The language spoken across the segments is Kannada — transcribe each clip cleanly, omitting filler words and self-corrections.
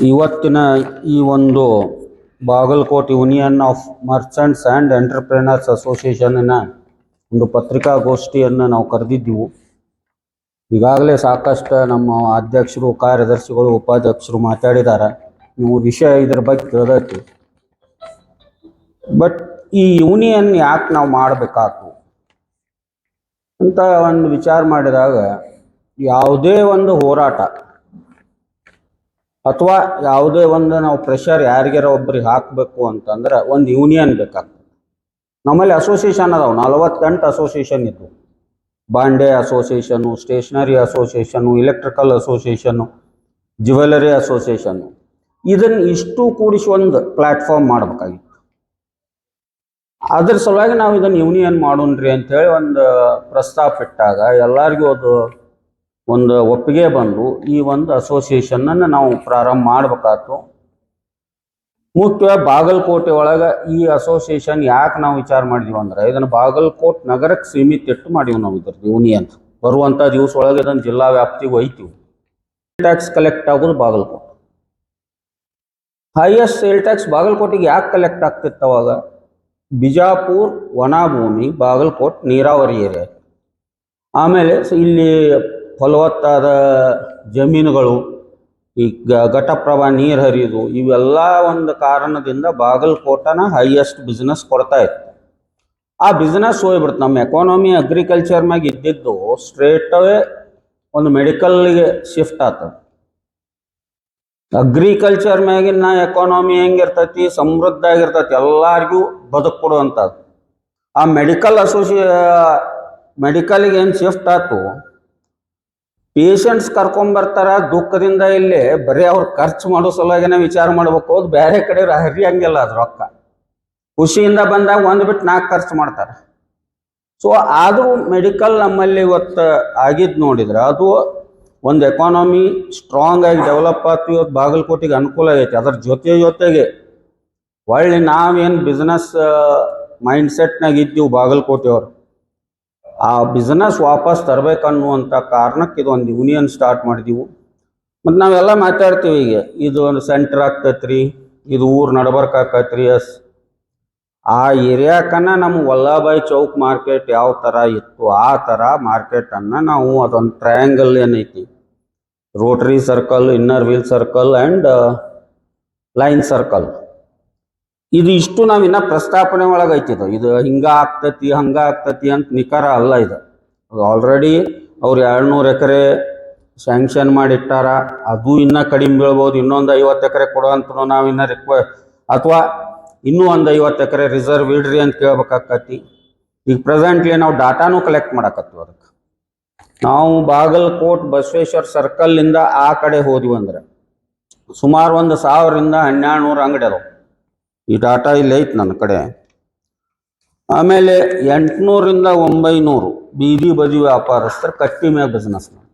ಇವತ್ತಿನ ಈ ಒಂದು Bagalkote union of merchants and entrepreneurs ಅಸೋಸಿಯೇಷನ್ನ ಒಂದು ಪತ್ರಿಕಾಗೋಷ್ಠಿಯನ್ನು ನಾವು ಕರೆದಿದ್ದೆವು. ಈಗಾಗಲೇ ಸಾಕಷ್ಟು ನಮ್ಮ ಅಧ್ಯಕ್ಷರು, ಕಾರ್ಯದರ್ಶಿಗಳು, ಉಪಾಧ್ಯಕ್ಷರು ಮಾತಾಡಿದ್ದಾರೆ. ನೀವು ವಿಷಯ ಇದರ ಬಗ್ಗೆ ಕೇಳೈತಿ. ಬಟ್ ಈ ಯೂನಿಯನ್ ಯಾಕೆ ನಾವು ಮಾಡಬೇಕಾಯ್ತು ಅಂತ ಒಂದು ವಿಚಾರ ಮಾಡಿದಾಗ, ಯಾವುದೇ ಒಂದು ಹೋರಾಟ ಅಥವಾ ಯಾವುದೇ ಒಂದು ನಾವು ಪ್ರೆಷರ್ ಯಾರಿಗಾರ ಒಬ್ಬರಿಗೆ ಹಾಕಬೇಕು ಅಂತಂದ್ರೆ ಒಂದು ಯೂನಿಯನ್ ಬೇಕಾಗ್ತದೆ. ನಮ್ಮಲ್ಲಿ ಅಸೋಸಿಯೇಷನ್ ಅದಾವೆ, 48 ಅಸೋಸಿಯೇಷನ್ ಇದ್ದವು. ಬಾಂಡೆ association, stationery association, electrical association, jewellery association. ಇದನ್ನು ಇಷ್ಟು ಕೂಡಿಸಿ ಒಂದು ಪ್ಲ್ಯಾಟ್ಫಾರ್ಮ್ ಮಾಡಬೇಕಾಗಿತ್ತು. ಅದ್ರ ಸಲುವಾಗಿ ನಾವು ಇದನ್ನು ಯೂನಿಯನ್ ಮಾಡೋಣ್ರಿ ಅಂಥೇಳಿ ಒಂದು ಪ್ರಸ್ತಾಪ ಇಟ್ಟಾಗ ಎಲ್ಲರಿಗೂ ಅದು ಒಂದು ಒಪ್ಪಿಗೆ ಬಂದು ಈ ಒಂದು ಅಸೋಸಿಯೇಷನನ್ನು ನಾವು ಪ್ರಾರಂಭ ಮಾಡಬೇಕಾಯ್ತು. ಮುಖ್ಯವಾಗಿ ಬಾಗಲಕೋಟೆ ಒಳಗೆ ಈ ಅಸೋಸಿಯೇಷನ್ ಯಾಕೆ ನಾವು ವಿಚಾರ ಮಾಡಿದೀವಿ ಅಂದ್ರೆ, ಇದನ್ನು ಬಾಗಲಕೋಟೆ ನಗರಕ್ಕೆ ಸೀಮಿತ ಇಟ್ಟು ಮಾಡೀವಿ ನಾವು. ಇದ್ರದ್ದು ಯೂನಿಯನ್ ಬರುವಂಥ ದಿವಸ ಒಳಗೆ ಇದನ್ನು ಜಿಲ್ಲಾ ವ್ಯಾಪ್ತಿಗೆ ಒಯ್ತೀವಿ. ಟ್ಯಾಕ್ಸ್ ಕಲೆಕ್ಟ್ ಆಗೋದು ಬಾಗಲಕೋಟೆ. ಹೈಯೆಸ್ಟ್ ಸೇಲ್ ಟ್ಯಾಕ್ಸ್ ಬಾಗಲಕೋಟೆಗೆ ಯಾಕೆ ಕಲೆಕ್ಟ್ ಆಗ್ತಿತ್ತು ಅವಾಗ? ಬಿಜಾಪುರ ವನಭೂಮಿ, ಬಾಗಲಕೋಟೆ ನೀರಾವರಿ ಏರಿಯಾ. ಆಮೇಲೆ ಇಲ್ಲಿ ಫಲವತ್ತಾದ ಜಮೀನುಗಳು, ಈ ಘಟಪ್ರಭಾ ನೀರು ಹರಿಯೋದು, ಇವೆಲ್ಲ ಒಂದು ಕಾರಣದಿಂದ ಬಾಗಲಕೋಟನ ಹೈಯೆಸ್ಟ್ ಬಿಸ್ನೆಸ್ ಕೊಡ್ತಾ ಇತ್ತು. ಆ ಬಿಸ್ನೆಸ್ ಹೋಗ್ಬಿಡ್ತು. ನಮ್ಮ ಎಕಾನಮಿ ಅಗ್ರಿಕಲ್ಚರ್ ಮ್ಯಾಗ ಇದ್ದಿದ್ದು ಸ್ಟ್ರೇಟವೇ ಒಂದು ಮೆಡಿಕಲ್ಗೆ ಶಿಫ್ಟ್ ಆಗ್ತದೆ. ಅಗ್ರಿಕಲ್ಚರ್ ಮ್ಯಾಗಿನ ಎಕಾನಮಿ ಹೆಂಗಿರ್ತೈತಿ, ಸಮೃದ್ಧ ಆಗಿರ್ತೈತಿ, ಎಲ್ಲರಿಗೂ ಬದುಕು ಕೊಡುವಂಥದ್ದು. ಆ ಮೆಡಿಕಲ್ಗೆ ಏನು ಶಿಫ್ಟ್ ಆಯ್ತು, ಪೇಷಂಟ್ಸ್ ಕರ್ಕೊಂಬರ್ತಾರ ದುಃಖದಿಂದ. ಇಲ್ಲಿ ಬರೀ ಅವ್ರು ಖರ್ಚು ಮಾಡೋ ಸಲುವಾಗಿನೇ ವಿಚಾರ ಮಾಡ್ಬೇಕು, ಹೋದ್ ಬೇರೆ ಕಡೆ ಹರಿಯಂಗಿಲ್ಲ ಅದು ರೊಕ್ಕ. ಖುಷಿಯಿಂದ ಬಂದಾಗ ಒಂದು ಬಿಟ್ಟು 4 ಖರ್ಚು ಮಾಡ್ತಾರೆ. ಸೊ ಆದರೂ ಮೆಡಿಕಲ್ ನಮ್ಮಲ್ಲಿ ಇವತ್ತು ಆಗಿದ್ದು ನೋಡಿದ್ರೆ ಅದು ಒಂದು ಎಕಾನಮಿ ಸ್ಟ್ರಾಂಗ್ ಆಗಿ ಡೆವಲಪ್ ಆಗ್ತೀವಿ. ಇವತ್ತು ಬಾಗಲಕೋಟೆಗೆ ಅನುಕೂಲ ಆಗೈತಿ. ಅದರ ಜೊತೆಗೆ ಒಳ್ಳೆ ನಾವೇನು ಬಿಸ್ನೆಸ್ ಮೈಂಡ್ಸೆಟ್ನಾಗ ಇದ್ದೀವಿ ಬಾಗಲಕೋಟೆಯವರು, ಆ ಬಿಸ್ನೆಸ್ ವಾಪಸ್ ತರಬೇಕನ್ನುವಂಥ ಕಾರಣಕ್ಕೆ ಇದೊಂದು ಯೂನಿಯನ್ ಸ್ಟಾರ್ಟ್ ಮಾಡಿದೀವಿ. ಮತ್ತು ನಾವೆಲ್ಲ ಮಾತಾಡ್ತೀವಿ, ಈಗ ಇದು ಒಂದು ಸೆಂಟ್ರ್ ಆಗ್ತೈತ್ರಿ, ಇದು ಊರು ನಡ್ಬರ್ಕ್ ಆಕೈತ್ರಿ. ಆ ಏರಿಯಾಕನ್ನ ನಮ್ಮ ವಲ್ಲಭಾಯಿ ಚೌಕ್ ಮಾರ್ಕೆಟ್ ಯಾವ ಥರ ಇತ್ತು ಆ ಥರ ಮಾರ್ಕೆಟನ್ನು ನಾವು ಅದೊಂದು ಟ್ರಯಾಂಗಲ್ ಏನೈತಿ, Rotary circle, inner wheel circle and line circle, ಇದು ಇಷ್ಟು ನಾವು ಇನ್ನೂ ಪ್ರಸ್ತಾಪನೆ ಒಳಗೆ ಐತಿದ್ದು. ಇದು ಹಿಂಗೆ ಆಗ್ತೈತಿ ಹಂಗೆ ಆಗ್ತೈತಿ ಅಂತ ನಿಖರ ಅಲ್ಲ. ಇದು ಆಲ್ರೆಡಿ ಅವ್ರು 200 ಎಕರೆ ಸ್ಯಾಂಕ್ಷನ್ ಮಾಡಿಟ್ಟಾರ. ಅದು ಇನ್ನೂ ಕಡಿಮೆ ಬೀಳ್ಬೋದು. ಇನ್ನೊಂದು 50 ಎಕರೆ ಕೊಡುವಂತ ನಾವು ಇನ್ನೂ ಅಥವಾ ಇನ್ನೂ ಒಂದು 50 ಎಕರೆ ರಿಸರ್ವ್ ಇಡ್ರಿ ಅಂತ ಕೇಳ್ಬೇಕಾಕತಿ. ಈಗ ಪ್ರೆಸೆಂಟ್ಲಿ ನಾವು ಡಾಟಾನು ಕಲೆಕ್ಟ್ ಮಾಡಕತ್ತೀವಿ. ಅದಕ್ಕೆ ನಾವು ಬಾಗಲಕೋಟ್ ಬಸವೇಶ್ವರ ಸರ್ಕಲ್ಲಿಂದ ಆ ಕಡೆ ಹೋದ್ವಿ ಅಂದ್ರೆ ಸುಮಾರು 1000 ರಿಂದ 1200 ಅಂಗಡಿ ಅದಾವೆ. ಈ ಡಾಟಾ ಇಲ್ಲಿ ಐತೆ ನನ್ನ ಕಡೆ. ಆಮೇಲೆ 800 ರಿಂದ 900 ಬೀದಿ ಬದಿ ವ್ಯಾಪಾರಸ್ಥರು ಕಟ್ಟಿ ಮೇಲೆ ಬಿಸ್ನೆಸ್ ಮಾಡ್ತಾರೆ.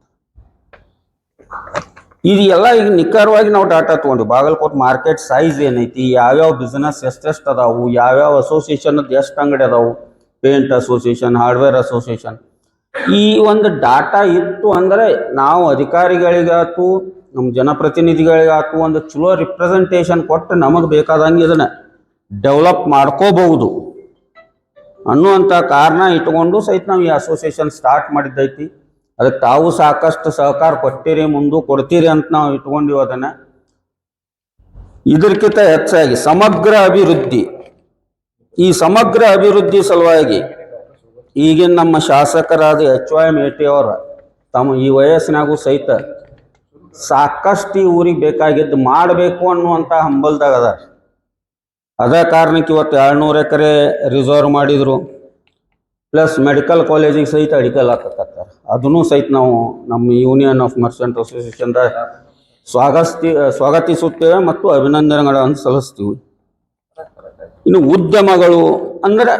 ಇದು ಎಲ್ಲ ಈಗ ನಿಖರವಾಗಿ ನಾವು ಡಾಟಾ ತೊಗೊಂಡು ಬಾಗಲಕೋಟ್ ಮಾರ್ಕೆಟ್ ಸೈಜ್ ಏನೈತಿ, ಯಾವ್ಯಾವ ಬಿಸ್ನೆಸ್ ಎಷ್ಟೆಷ್ಟು ಅದಾವು, ಯಾವ್ಯಾವ ಅಸೋಸಿಯೇಷನ್ದು ಎಷ್ಟು ಅಂಗಡಿ ಅದಾವು, ಪೇಂಟ್ ಅಸೋಸಿಯೇಷನ್, ಹಾರ್ಡ್ವೇರ್ ಅಸೋಸಿಯೇಷನ್, ಈ ಒಂದು ಡಾಟಾ ಇತ್ತು ಅಂದರೆ ನಾವು ಅಧಿಕಾರಿಗಳಿಗಾತು ನಮ್ಮ ಜನಪ್ರತಿನಿಧಿಗಳಿಗಾತು ಒಂದು ಚಲೋ ರಿಪ್ರೆಸೆಂಟೇಷನ್ ಕೊಟ್ಟು ನಮಗೆ ಬೇಕಾದಂಗೆ ಇದನ್ನು ಡೆವಲಪ್ ಮಾಡ್ಕೋಬಹುದು ಅನ್ನುವಂಥ ಕಾರಣ ಇಟ್ಕೊಂಡು ಸಹಿತ ನಾವು ಈ ಅಸೋಸಿಯೇಷನ್ ಸ್ಟಾರ್ಟ್ ಮಾಡಿದ್ದೈತಿ. ಅದಕ್ಕೆ ತಾವು ಸಾಕಷ್ಟು ಸಹಕಾರ ಕೊಟ್ಟಿರಿ, ಮುಂದೆ ಕೊಡ್ತೀರಿ ಅಂತ ನಾವು ಇಟ್ಕೊಂಡಿವಿ. ಅದನ್ನು ಇದಕ್ಕಿಂತ ಹೆಚ್ಚಾಗಿ ಸಮಗ್ರ ಅಭಿವೃದ್ಧಿ, ಈ ಸಮಗ್ರ ಅಭಿವೃದ್ಧಿ ಸಲುವಾಗಿ ಈಗಿನ ನಮ್ಮ ಶಾಸಕರಾದ HY ಮೇಟಿ ಅವರು ತಮ್ಮ ಈ ವಯಸ್ಸಿನಾಗೂ ಸಹಿತ ಸಾಕಷ್ಟು ಈ ಊರಿಗೆ ಬೇಕಾಗಿದ್ದು ಮಾಡಬೇಕು ಅನ್ನುವಂಥ ಹಂಬಲ್ದಾಗ ಅದ. ಅದೇ ಕಾರಣಕ್ಕೆ ಇವತ್ತು 200 ಎಕರೆ ರಿಸರ್ವ್ ಮಾಡಿದರು. ಪ್ಲಸ್ ಮೆಡಿಕಲ್ ಕಾಲೇಜಿಗೆ ಸಹಿತ ಅಡಿಕಲಾಕತ್ತಾರೆ. ಅದನ್ನು ಸಹಿತ ನಾವು ನಮ್ಮ ಯೂನಿಯನ್ ಆಫ್ ಮರ್ಚೆಂಟ್ ಅಸೋಸಿಯೇಷನ್ದ ಸ್ವಾಗತಿಸುತ್ತೇವೆ ಮತ್ತು ಅಭಿನಂದನೆಗಳನ್ನು ಸಲ್ಲಿಸ್ತೀವಿ. ಇನ್ನು ಉದ್ಯಮಗಳು ಅಂದರೆ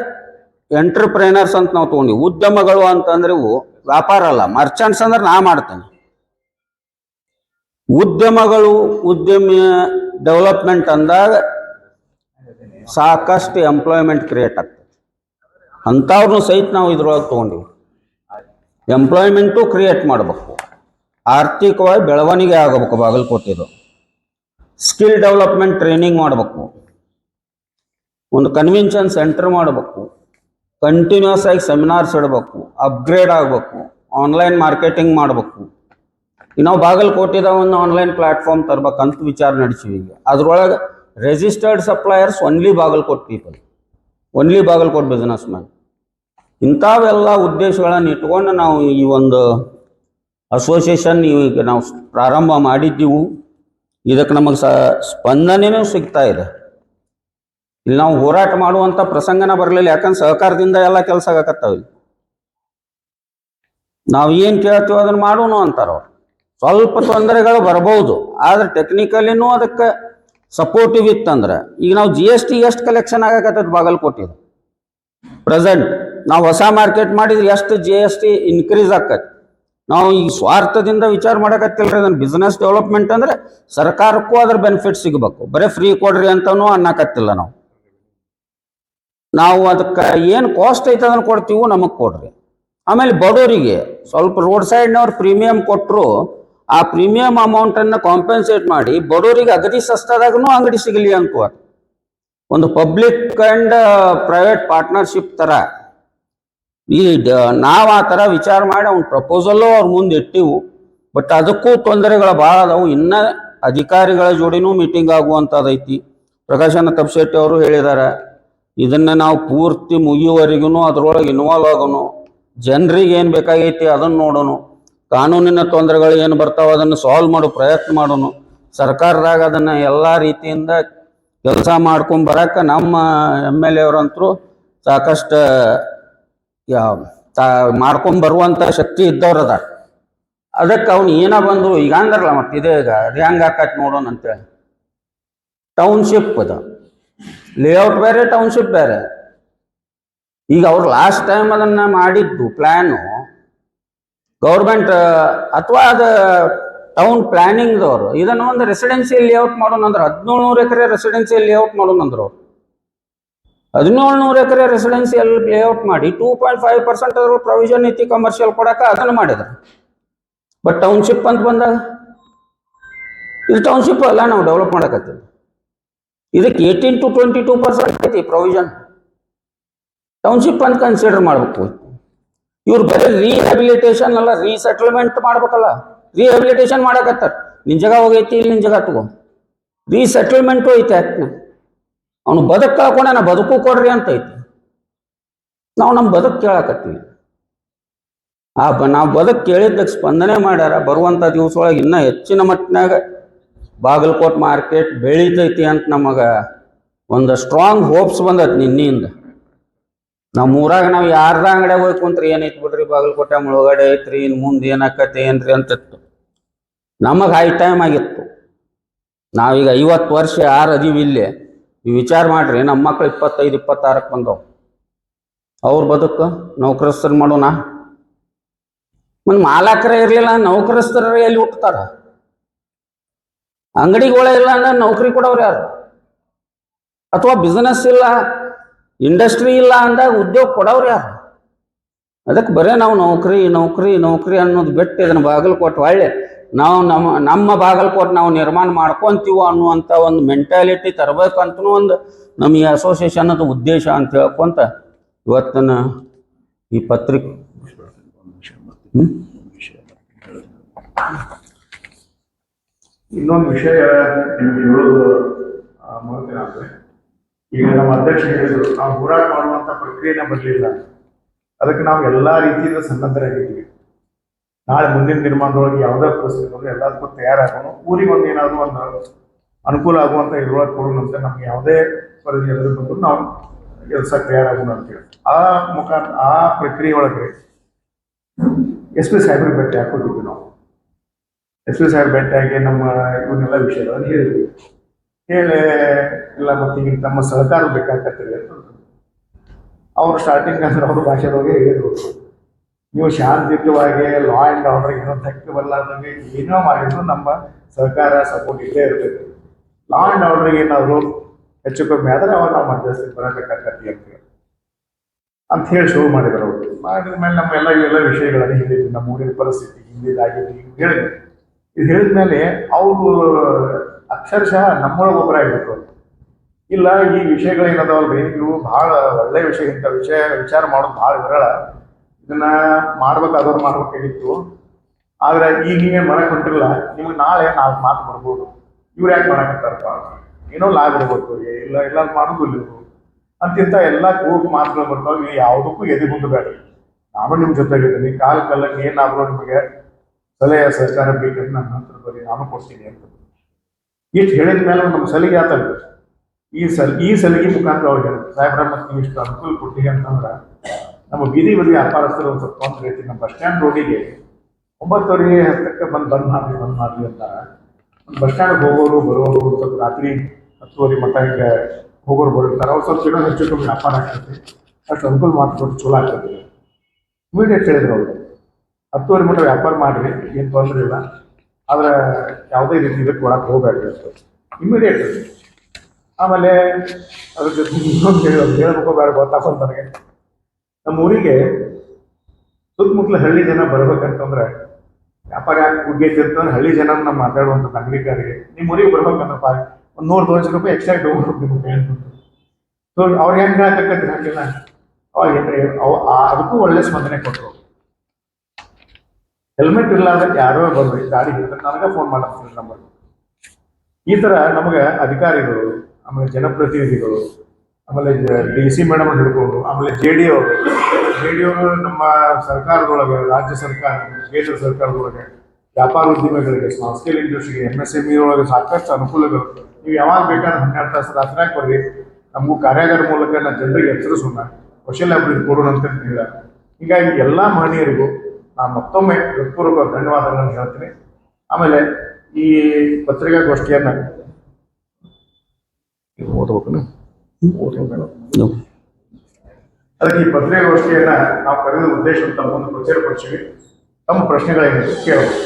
ಎಂಟರ್ಪ್ರೈನರ್ಸ್ ಅಂತ ನಾವು ತೊಗೊಂಡಿವಿ. ಉದ್ಯಮಗಳು ಅಂತಂದ್ರೆ ಇವು ವ್ಯಾಪಾರ ಅಲ್ಲ. ಮರ್ಚೆಂಟ್ಸ್ ಅಂದ್ರೆ ನಾ ಮಾಡ್ತೇನೆ. ಉದ್ಯಮಗಳು, ಉದ್ಯಮಿ ಡೆವಲಪ್ಮೆಂಟ್ ಅಂದಾಗ ಸಾಕಷ್ಟು ಎಂಪ್ಲಾಯ್ಮೆಂಟ್ ಕ್ರಿಯೇಟ್ ಆಗ್ತದೆ. ಅಂಥವ್ರನ್ನೂ ಸಹಿತ ನಾವು ಇದ್ರೊಳಗೆ ತೊಗೊಂಡಿವಿ. ಎಂಪ್ಲಾಯ್ಮೆಂಟು ಕ್ರಿಯೇಟ್ ಮಾಡಬೇಕು, ಆರ್ಥಿಕವಾಗಿ ಬೆಳವಣಿಗೆ ಆಗಬೇಕು ಬಾಗಲಕೋಟೆದು. ಸ್ಕಿಲ್ ಡೆವಲಪ್ಮೆಂಟ್ ಟ್ರೈನಿಂಗ್ ಮಾಡಬೇಕು, ಒಂದು ಕನ್ವೆನ್ಷನ್ ಸೆಂಟರ್ ಮಾಡಬೇಕು, ಕಂಟಿನ್ಯೂಸ್ ಆಗಿ ಸೆಮಿನಾರ್ಸ್ ಇಡಬೇಕು, ಅಪ್ಗ್ರೇಡ್ ಆಗಬೇಕು, ಆನ್ಲೈನ್ ಮಾರ್ಕೆಟಿಂಗ್ ಮಾಡಬೇಕು. ನಾವು ಬಾಗಲಕೋಟೆದ ಒಂದು ಆನ್ಲೈನ್ ಪ್ಲಾಟ್ಫಾರ್ಮ್ ತರ್ಬೇಕಂತ ವಿಚಾರ ನಡೆಸಿವಿ. ಈಗ ಅದ್ರೊಳಗೆ registered suppliers only Bagalkot people, only Bagalkot business man. ಇಂಥವೆಲ್ಲ ಉದ್ದೇಶಗಳನ್ನು ಇಟ್ಕೊಂಡು ನಾವು ಈ ಒಂದು ಅಸೋಸಿಯೇಷನ್ ಈಗ ನಾವು ಪ್ರಾರಂಭ ಮಾಡಿದ್ದೀವು. ಇದಕ್ಕೆ ನಮಗೆ ಸ್ಪಂದನೆಯೂ ಸಿಗ್ತಾ ಇದೆ. ಇಲ್ಲಿ ನಾವು ಹೋರಾಟ ಮಾಡುವಂಥ ಪ್ರಸಂಗನ ಬರಲಿಲ್ಲ, ಯಾಕಂದ್ರೆ ಸಹಕಾರದಿಂದ ಎಲ್ಲ ಕೆಲಸ ಆಗಕತ್ತಾವ. ನಾವು ಏನು ಕೇಳ್ತೀವೋ ಅದನ್ನು ಮಾಡೋಣ ಅಂತಾರವ್ರು. ಸ್ವಲ್ಪ ತೊಂದರೆಗಳು ಬರ್ಬೋದು, ಆದರೆ ಟೆಕ್ನಿಕಲಿನೂ ಅದಕ್ಕೆ ಸಪೋರ್ಟಿವ್ ಇತ್ತಂದ್ರೆ ಈಗ ನಾವು GST ಎಷ್ಟು ಕಲೆಕ್ಷನ್ ಆಗಕತ್ತದ ಬಾಗಲಕೋಟೆದು ಪ್ರೆಸೆಂಟ್. ನಾವು ಹೊಸ ಮಾರ್ಕೆಟ್ ಮಾಡಿದ್ರೆ ಎಷ್ಟು GST ಇನ್ಕ್ರೀಸ್ ಆಕತಿ. ನಾವು ಈ ಸ್ವಾರ್ಥದಿಂದ ವಿಚಾರ ಮಾಡಕತ್ತಿಲ್ರಿ. ಅದನ್ನು ಬಿಸ್ನೆಸ್ ಡೆವಲಪ್ಮೆಂಟ್ ಅಂದರೆ ಸರ್ಕಾರಕ್ಕೂ ಅದ್ರ ಬೆನಿಫಿಟ್ ಸಿಗಬೇಕು. ಬರೀ ಫ್ರೀ ಕೊಡ್ರಿ ಅಂತನೂ ಅನ್ನಕತ್ತಿಲ್ಲ. ನಾವು ಅದಕ್ಕೆ ಏನು ಕಾಸ್ಟ್ ಐತೆ ಅದನ್ನು ಕೊಡ್ತೀವೋ ನಮಗೆ ಕೊಡ್ರಿ. ಆಮೇಲೆ ಬಡವರಿಗೆ ಸ್ವಲ್ಪ ರೋಡ್ ಸೈಡ್ನವ್ರು ಪ್ರೀಮಿಯಂ ಕೊಟ್ಟರು, ಆ ಪ್ರೀಮಿಯಂ ಅಮೌಂಟನ್ನು ಕಾಂಪೆನ್ಸೇಟ್ ಮಾಡಿ ಬಡವರಿಗೆ ಅಗದಿ ಸಸ್ತದಾಗೂ ಅಂಗಡಿ ಸಿಗಲಿ ಅಂತ ಒಂದು ಪಬ್ಲಿಕ್ ಆ್ಯಂಡ್ ಪ್ರೈವೇಟ್ ಪಾರ್ಟ್ನರ್ಶಿಪ್ ಥರ ಈ ನಾವು ಆ ಥರ ವಿಚಾರ ಮಾಡಿ ಅವ್ನ ಪ್ರಪೋಸಲ್ಲು ಅವ್ರ ಮುಂದೆ ಇಟ್ಟಿವು. ಬಟ್ ಅದಕ್ಕೂ ತೊಂದರೆಗಳು ಭಾಳ ಅದಾವು. ಇನ್ನೂ ಅಧಿಕಾರಿಗಳ ಜೋಡಿನೂ ಮೀಟಿಂಗ್ ಆಗುವಂಥದ್ದೈತಿ. ಪ್ರಕಾಶನ ತಪ್ಸೆಟ್ಟಿ ಅವರು ಹೇಳಿದ್ದಾರೆ, ಇದನ್ನು ನಾವು ಪೂರ್ತಿ ಮುಗಿಯುವವರೆಗೂ ಅದರೊಳಗೆ ಇನ್ವಾಲ್ವ್ ಆಗೋನು, ಜನರಿಗೆ ಏನು ಬೇಕಾಗೈತಿ ಅದನ್ನು ನೋಡೋಣ, ಕಾನೂನಿನ ತೊಂದರೆಗಳು ಏನು ಬರ್ತಾವೆ ಅದನ್ನು ಸಾಲ್ವ್ ಮಾಡೋ ಪ್ರಯತ್ನ ಮಾಡೋಣ. ಸರ್ಕಾರದಾಗ ಅದನ್ನು ಎಲ್ಲ ರೀತಿಯಿಂದ ಕೆಲಸ ಮಾಡ್ಕೊಂಡು ಬರೋಕ್ಕೆ ನಮ್ಮ MLA ಅವರಂತರೂ ಸಾಕಷ್ಟು ಮಾಡ್ಕೊಂಡು ಬರುವಂಥ ಶಕ್ತಿ ಇದ್ದವ್ರು ಅದ. ಅದಕ್ಕೆ ಅವ್ನು ಏನ ಬಂದು ಈಗ ಅಂದ್ರಲ್ಲ, ಮತ್ತೆ ಇದೇ ಈಗ ಹೆಂಗೆ ಹಾಕತ್ ನೋಡೋಣ ಅಂತೇಳಿ. ಟೌನ್ಶಿಪ್ ಅದು ಲೇಔಟ್ ಬೇರೆ, ಟೌನ್ಶಿಪ್ ಬೇರೆ. ಈಗ ಅವ್ರು ಲಾಸ್ಟ್ ಟೈಮ್ ಅದನ್ನು ಮಾಡಿದ್ದು ಪ್ಲ್ಯಾನು ಗೌರ್ಮೆಂಟ್ ಅಥವಾ ಅದು ಟೌನ್ ಪ್ಲ್ಯಾನಿಂಗ್ದವರು ಇದನ್ನು ಒಂದು ರೆಸಿಡೆನ್ಸಿಯಲ್ ಲೇಔಟ್ ಮಾಡೋಣ ಅಂದ್ರೆ 1700 ಎಕರೆ ರೆಸಿಡೆನ್ಸಿಯಲ್ ಲೇಔಟ್ ಮಾಡೋಣ ಅಂದ್ರು ಅವ್ರು. 1700 ಎಕರೆ ರೆಸಿಡೆನ್ಸಿಯಲ್ ಲೇಔಟ್ ಮಾಡಿ 2.5% ಅದ್ರ ಪ್ರೊವಿಷನ್ ಐತಿ ಕಮರ್ಷಿಯಲ್ ಕೊಡಕ್ಕೆ, ಅದನ್ನು ಮಾಡಿದ್ರು. ಬಟ್ ಟೌನ್ಶಿಪ್ ಅಂತ ಬಂದಾಗ ಇದು ಟೌನ್ಶಿಪ್ ಅಲ್ಲ, ನಾವು ಡೆವಲಪ್ ಮಾಡಕತ್ತೀವಿ. ಇದಕ್ಕೆ 18 to 22% ಐತಿ ಪ್ರೊವಿಷನ್. ಟೌನ್ಶಿಪ್ ಅಂತ ಕನ್ಸಿಡರ್ ಮಾಡಬೇಕು. ಇವ್ರು ಬರೀ ರೀಹ್ಯಾಬಿಲಿಟೇಷನ್ ಅಲ್ಲ, ರೀಸೆಟಲ್ಮೆಂಟ್ ಮಾಡ್ಬೇಕಲ್ಲ. ರೀಹ್ಯಾಬಿಲಿಟೇಷನ್ ಮಾಡಕತ್ತಾರೆ, ನಿನ್ನ ಜಾಗ ಹೋಗೈತಿ, ಇಲ್ಲಿ ನಿನ್ನ ಜಾಗ ತಗೋ. ರೀಸೆಟಲ್ಮೆಂಟು ಐತೆ ಆ್ಯಕ್ಟ್ನ. ಅವನು ಬದುಕು ಕಳ್ಕೊಂಡ ನಾ ಬದುಕು ಕೊಡ್ರಿ ಅಂತ ಐತಿ. ನಾವು ನಮ್ಮ ಬದುಕು ಕೇಳಕತ್ತೀವಿ. ನಾವು ಬದುಕು ಕೇಳಿದ್ದಕ್ಕೆ ಸ್ಪಂದನೆ ಮಾಡ್ಯಾರ. ಬರುವಂಥ ದಿವಸ ಒಳಗೆ ಇನ್ನೂ ಹೆಚ್ಚಿನ ಮಟ್ಟಿನಾಗ ಬಾಗಲಕೋಟ್ ಮಾರ್ಕೆಟ್ ಬೆಳೀತೈತಿ ಅಂತ ನಮಗೆ ಒಂದು ಸ್ಟ್ರಾಂಗ್ ಹೋಪ್ಸ್ ಬಂದೈತಿ ನಿನ್ನೆಯಿಂದ. ನಮ್ಮ ಊರಾಗ ನಾವು ಯಾರ್ದ ಅಂಗಡಿಯಾಗ ಹೋಗಿ ಕುಂತ್ರಿ ಏನೈತಿ ಬಿಡ್ರಿ ಬಾಗಲಕೋಟೆ ಮುಳುಗಡೆ ಐತ್ರಿ, ಇನ್ನು ಮುಂದೆ ಏನಾಕತ್ತೆ ಏನ್ರಿ ಅಂತಿತ್ತು. ನಮಗೆ ಹೈ ಟೈಮ್ ಆಗಿತ್ತು. ನಾವೀಗ 50 ವರ್ಷ ಯಾರು ಅದೀವಿ ಇಲ್ಲಿ, ನೀವು ವಿಚಾರ ಮಾಡ್ರಿ. ನಮ್ಮ ಮಕ್ಕಳು 25-26ಕ್ಕೆ ಬಂದವು. ಅವ್ರ ಬದುಕು ನೌಕರಸ್ಥರು ಮಾಡೋಣ. ಮತ್ತು ಮಾಲಕರೇ ಇರಲಿಲ್ಲ, ನೌಕರಸ್ಥರ ಎಲ್ಲಿ ಹುಟ್ಟುತ್ತಾರ? ಅಂಗಡಿಗಳೇ ಇಲ್ಲ ಅಂದ್ರೆ ನೌಕರಿ ಕೊಡೋರು ಯಾರು? ಅಥವಾ ಬಿಸ್ನೆಸ್ ಇಲ್ಲ, ಇಂಡಸ್ಟ್ರಿ ಇಲ್ಲ ಅಂದಾಗ ಉದ್ಯೋಗ ಕೊಡೋರು ಯಾರು? ಅದಕ್ಕೆ ಬರೇ ನಾವು ನೌಕರಿ ನೌಕರಿ ನೌಕರಿ ಅನ್ನೋದು ಬಿಟ್ಟು ಇದನ್ನು ಬಾಗಲಕೋಟೆ ಒಳ್ಳೆ ನಾವು ನಮ್ಮ ಬಾಗಲಕೋಟೆ ನಾವು ನಿರ್ಮಾಣ ಮಾಡ್ಕೊತೀವೋ ಅನ್ನುವಂಥ ಒಂದು ಮೆಂಟಾಲಿಟಿ ತರಬೇಕಂತನೂ ಒಂದು ನಮ್ಮ ಈ ಅಸೋಸಿಯೇಷನದ ಉದ್ದೇಶ ಅಂತ ಹೇಳ್ಕೊಂತ ಇವತ್ತಿನ ಈ ಪತ್ರಿಕೆ ಇನ್ನೊಂದು ವಿಷಯ ನಿಮ್ಗೆ ಹೇಳೋದು ಮಾಡ್ತೇನೆ ಅಂದ್ರೆ, ಈಗ ನಮ್ಮ ಅಧ್ಯಕ್ಷ ಹೇಳಿದ್ರು ನಾವು ಹೋರಾಟ ಮಾಡುವಂತ ಪ್ರಕ್ರಿಯೆನೇ ಬರಲಿಲ್ಲ. ಅದಕ್ಕೆ ನಾವು ಎಲ್ಲಾ ರೀತಿಯಿಂದ ಸನ್ನದ್ಧರಾಗಿದ್ದೀವಿ. ನಾಳೆ ಮುಂದಿನ ನಿರ್ಮಾಣದೊಳಗೆ ಯಾವುದೇ ಪರಿಸ್ಥಿತಿ ಬಂದ್ರೆ ಎಲ್ಲದಕ್ಕೂ ತಯಾರಾಗೋಣ. ಊರಿಗೆ ಒಂದು ಏನಾದರೂ ಒಂದು ಅನುಕೂಲ ಆಗುವಂತ ಇದ್ರೊಳಗೆ ಕೊಡೋಣಂತೆ. ನಮ್ಗೆ ಯಾವುದೇ ಪರಿಸ್ಥಿತಿ ಎದುರು ಬಂದ್ರು ನಾವು ಕೆಲಸಕ್ಕೆ ತಯಾರಾಗೋಣ ಅಂತೇಳಿ ಆ ಪ್ರಕ್ರಿಯೆ ಒಳಗೆ SP ಸಾಹೇಬ್ರಿಗೆ ಭೇಟಿ ಹಾಕೊಂಡಿದ್ವಿ ನಾವು. SP ಸಾಹೇಬ್ ಭೇಟಿಯಾಗಿ ನಮ್ಮ ಇವನ್ನೆಲ್ಲ ವಿಷಯಗಳನ್ನು ಹೇಳಿದ್ವಿ. ಹೇಳಿ ಎಲ್ಲ ಮತ್ತೀಗ ತಮ್ಮ ಸಹಕಾರ ಬೇಕಾಗ್ತದೆ ಅಂತ ಅವರು ಸ್ಟಾರ್ಟಿಂಗ್ ಅಂದ್ರೆ ಅವ್ರ ಭಾಷೆದೊಳಗೆ ಹೇಳಿದ್ರು, ನೀವು ಶಾಂತಿಯುತವಾಗಿ ಲಾ ಆ್ಯಂಡ್ ಆರ್ಡರ್ ಏನೋ ಧಕ್ಕೆ ಬರಲಾರ್ದಂಗೆ ಏನೋ ಮಾಡಿದ್ರು ನಮ್ಮ ಸಹಕಾರ ಸಪೋರ್ಟ್ ಇದ್ದೇ ಇರ್ತೈತೆ. ಲಾ ಆ್ಯಂಡ್ ಆರ್ಡರ್ಗೆ ಏನಾದ್ರು ಹೆಚ್ಚು ಕಮ್ಮಿ ಆದರೆ ಅವಾಗ ನಾವು ಮಧ್ಯಸ್ಥಿಗೆ ಬರಬೇಕಾಗತ್ತೆ ಅಂತ ಹೇಳಿ ಶುರು ಮಾಡಿದ್ರು ಅವರು. ಮಾಡಿದ ಮೇಲೆ ನಮ್ಮೆಲ್ಲ ಇವೆಲ್ಲ ವಿಷಯಗಳನ್ನು ಹೇಳಿದ್ವಿ, ನಮ್ಮ ಊರಿನ ಪರಿಸ್ಥಿತಿ ಹಿಂದಿದಾಗಿದ್ದು ಹೇಳಿದ್ವಿ. ಇದು ಹೇಳಿದ ಮೇಲೆ ಅವರು ಅಕ್ಷರಶಃ ನಮ್ಮೊಳಗೆ ಒಬ್ಬರ ಆಗಿರ್ಬೇಕು. ಇಲ್ಲ ಈ ವಿಷಯಗಳೇನದಾವಲ್ರಿ ಇವು ಬಹಳ ಒಳ್ಳೆ ವಿಷಯ. ಇಂಥ ವಿಚಾರ ಮಾಡೋದು ಬಹಳ ವಿರಳ. ಇದನ್ನ ಮಾಡ್ಬೇಕಾದವ್ರು ಮಾಡ್ಬೇಕಾಗಿತ್ತು. ಆದ್ರೆ ಈಗ ನೀವೇನ್ ಮಾಡಕ್ ಹೊಂಟಿರಲ್ಲ, ನಿಮ್ಗೆ ನಾಳೆ 4 ಮಾತು ಬರ್ಬೋದು. ಇವ್ರು ಯಾಕೆ ಮಾಡಕತ್ತಾರಪ್ಪ, ಏನೋ ಲಾಭ ಇರ್ಬೇಕು, ಇಲ್ಲ ಇಲ್ಲ ಮಾಡೋದು ಇಲ್ಲ ಅಂತಿಂತ ಎಲ್ಲ ಕೂಗು ಮಾತುಗಳು ಬರ್ತಾವೆ. ಯಾವುದಕ್ಕೂ ಎದೆ ಮುಂದೆ ಬೇಡ. ನಾನು ನಿಮ್ಮ ಜೊತೆಗಿದ್ದೀನಿ. ಕಾಲಕ್ಕೆ ಏನಾದ್ರೂ ನಿಮಗೆ ಸಲಹೆ ಸಹಕಾರ ಬೇಕಂತ ನನ್ನ ಹತ್ರ ಬರೀ, ನಾನು ಕೊಡ್ತೀನಿ ಅಂತ ಇಷ್ಟು ಹೇಳಿದ ಮೇಲೆ ನಮ್ಮ ಸಲಿಗೆ ಆತಲ್ಲ. ಈ ಸಲಿಗೆ ಮುಖಾಂತರ ಅವ್ರಿಗೆ ಸಾಹೇಬ್ರ ಮತ್ತೆ ನೀವು ಇಷ್ಟು ಅನುಕೂಲ ಕೊಟ್ಟಿಗೆ ಅಂತಂದ್ರೆ ನಮ್ಮ ಬೀದಿ ಬದಿ ವ್ಯಾಪಾರಸ್ಥರು ಒಂದು ಸ್ವಲ್ಪ ತೊಂದರೆ ಐತಿ. ನಮ್ಮ ಬಸ್ ಸ್ಟ್ಯಾಂಡ್ ರೋಡಿಗೆ 9:10 ಬಂದ್ ಮಾಡ್ಲಿ ಅಂತಾರೆ. ಬಸ್ ಸ್ಟ್ಯಾಂಡ್ ಹೋಗೋರು ಬರೋರು ಸ್ವಲ್ಪ ರಾತ್ರಿ 10:30 ಮಟ್ಟ ಹಿಂಗೆ ಹೋಗೋರು ಬರೋರ್ತಾರೆ. ಅವ್ರು ಸ್ವಲ್ಪ ಏನೋ ಹೆಚ್ಚು ಕಮ್ಮಿ ವ್ಯಾಪಾರ ಆಗ್ತೈತಿ. ಅಷ್ಟು ಅನುಕೂಲ ಮಾಡಿಕೊಟ್ಟು ಚಲೋ ಆಗ್ತದೆ. ಇಮಿಡಿಯೇಟ್ ಹೇಳಿದ್ರು ಅವರು 10:30 ಮಟ್ಟ ವ್ಯಾಪಾರ ಮಾಡ್ರಿ, ಏನು ತೊಂದರೆ ಇಲ್ಲ, ಆದ್ರೆ ಯಾವುದೇ ರೀತಿ ಇದಕ್ಕೆ ಒಳಗೆ ಹೋಗ್ಬೇಡ್ರಿ ಅಂತ ಇಮಿಡಿಯೇಟ್. ಆಮೇಲೆ ಅದ್ರ ಜೊತೆ ಹೇಳ್ಬೇಕೋ ಬೇಡ ಗೊತ್ತಾಗೋದು ನನಗೆ. ನಮ್ಮ ಊರಿಗೆ ಸುತ್ತಮುತ್ತಲ ಹಳ್ಳಿ ಜನ ಬರ್ಬೇಕಂತಂದ್ರೆ ವ್ಯಾಪಾರ ಯಾಕೆ ಮುಗ್ಗೈತಿ ಅಂತಂದ್ರೆ ಹಳ್ಳಿ ಜನ ನಮ್ಮ ಮಾತಾಡುವಂಥ ನಾಗರಿಕರಿಗೆ ನಿಮ್ಮ ಊರಿಗೆ ಬರ್ಬೇಕಂದ್ರಪ್ಪ ಒಂದು 100-200 ರೂಪಾಯಿ ಎಕ್ಸ್ಟ್ರಾ ಇಟ್ಕೊಂಡು ನಿಮಗೆ ಹೇಳ್ತಿದ್ರು. ಸೊ ಅವ್ರು ಹೆಂಗೆ ಹೇಳಕತ್ತಿ ಹಾಕಿಲ್ಲ ಅವಾಗ ಏನ್ರಿ ಅದಕ್ಕೂ ಒಳ್ಳೆ ಸ್ಪಂದನೆ ಕೊಟ್ಟರು. ಹೆಲ್ಮೆಟ್ ಇರ್ಲಾರ್ದ ಯಾರೋ ಬರ್ರಿ ಗಾಡಿ ನನಗೆ ಫೋನ್ ಮಾಡ್ತೀನಿ ನಂಬರ್. ಈ ಥರ ನಮಗೆ ಅಧಿಕಾರಿಗಳು, ಆಮೇಲೆ ಜನಪ್ರತಿನಿಧಿಗಳು, ಆಮೇಲೆ DC ಮೇಡಮ್ ಹಿಡ್ಕೊಂಡು, ಆಮೇಲೆ JD ಅವರು ನಮ್ಮ ಸರ್ಕಾರದೊಳಗೆ, ರಾಜ್ಯ ಸರ್ಕಾರ, ಕೇಂದ್ರ ಸರ್ಕಾರದೊಳಗೆ ವ್ಯಾಪಾರ ಉದ್ಯಮಿಗಳಿಗೆ, ಸ್ಮಾಲ್ ಸ್ಕೇಲ್ ಇಂಡಸ್ಟ್ರಿಗೆ, MSME ಒಳಗೆ ಸಾಕಷ್ಟು ಅನುಕೂಲಗಳು. ನೀವು ಯಾವಾಗ ಬೇಕಾದ್ರೆ 12 ತಾಸು ರಾತ್ರಿಯಾಗ ಬರ್ರಿ, ನಮಗೂ ಕಾರ್ಯಾಗಾರ ಮೂಲಕ ನಾನು ಜನರಿಗೆ ಎಚ್ಚರಿಸೋಣ, ಕೌಶಲ್ಯ ಅಭಿವೃದ್ಧಿ ಕೊಡೋಣ ಅಂತ ಹೇಳ. ಹೀಗಾಗಿ ಎಲ್ಲ ಮಹನೀಯರಿಗೂ ನಾನು ಮತ್ತೊಮ್ಮೆ ಹೃತ್ಪೂರ್ವಕ ಧನ್ಯವಾದಗಳನ್ನು ಹೇಳ್ತೀನಿ. ಆಮೇಲೆ ಈ ಪತ್ರಿಕಾಗೋಷ್ಠಿಯನ್ನು ಅದಕ್ಕೆ ಈ ಪತ್ರಿಕಾಗೋಷ್ಠಿಯನ್ನ ನಾವು ಕರೆದ ಉದ್ದೇಶ ತಮ್ಮ ಮುಂದೆ ಪ್ರಚಾರಪಡಿಸಿವಿ. ತಮ್ಮ ಪ್ರಶ್ನೆಗಳೇನಿದೆ ಕೇಳಬಹುದು.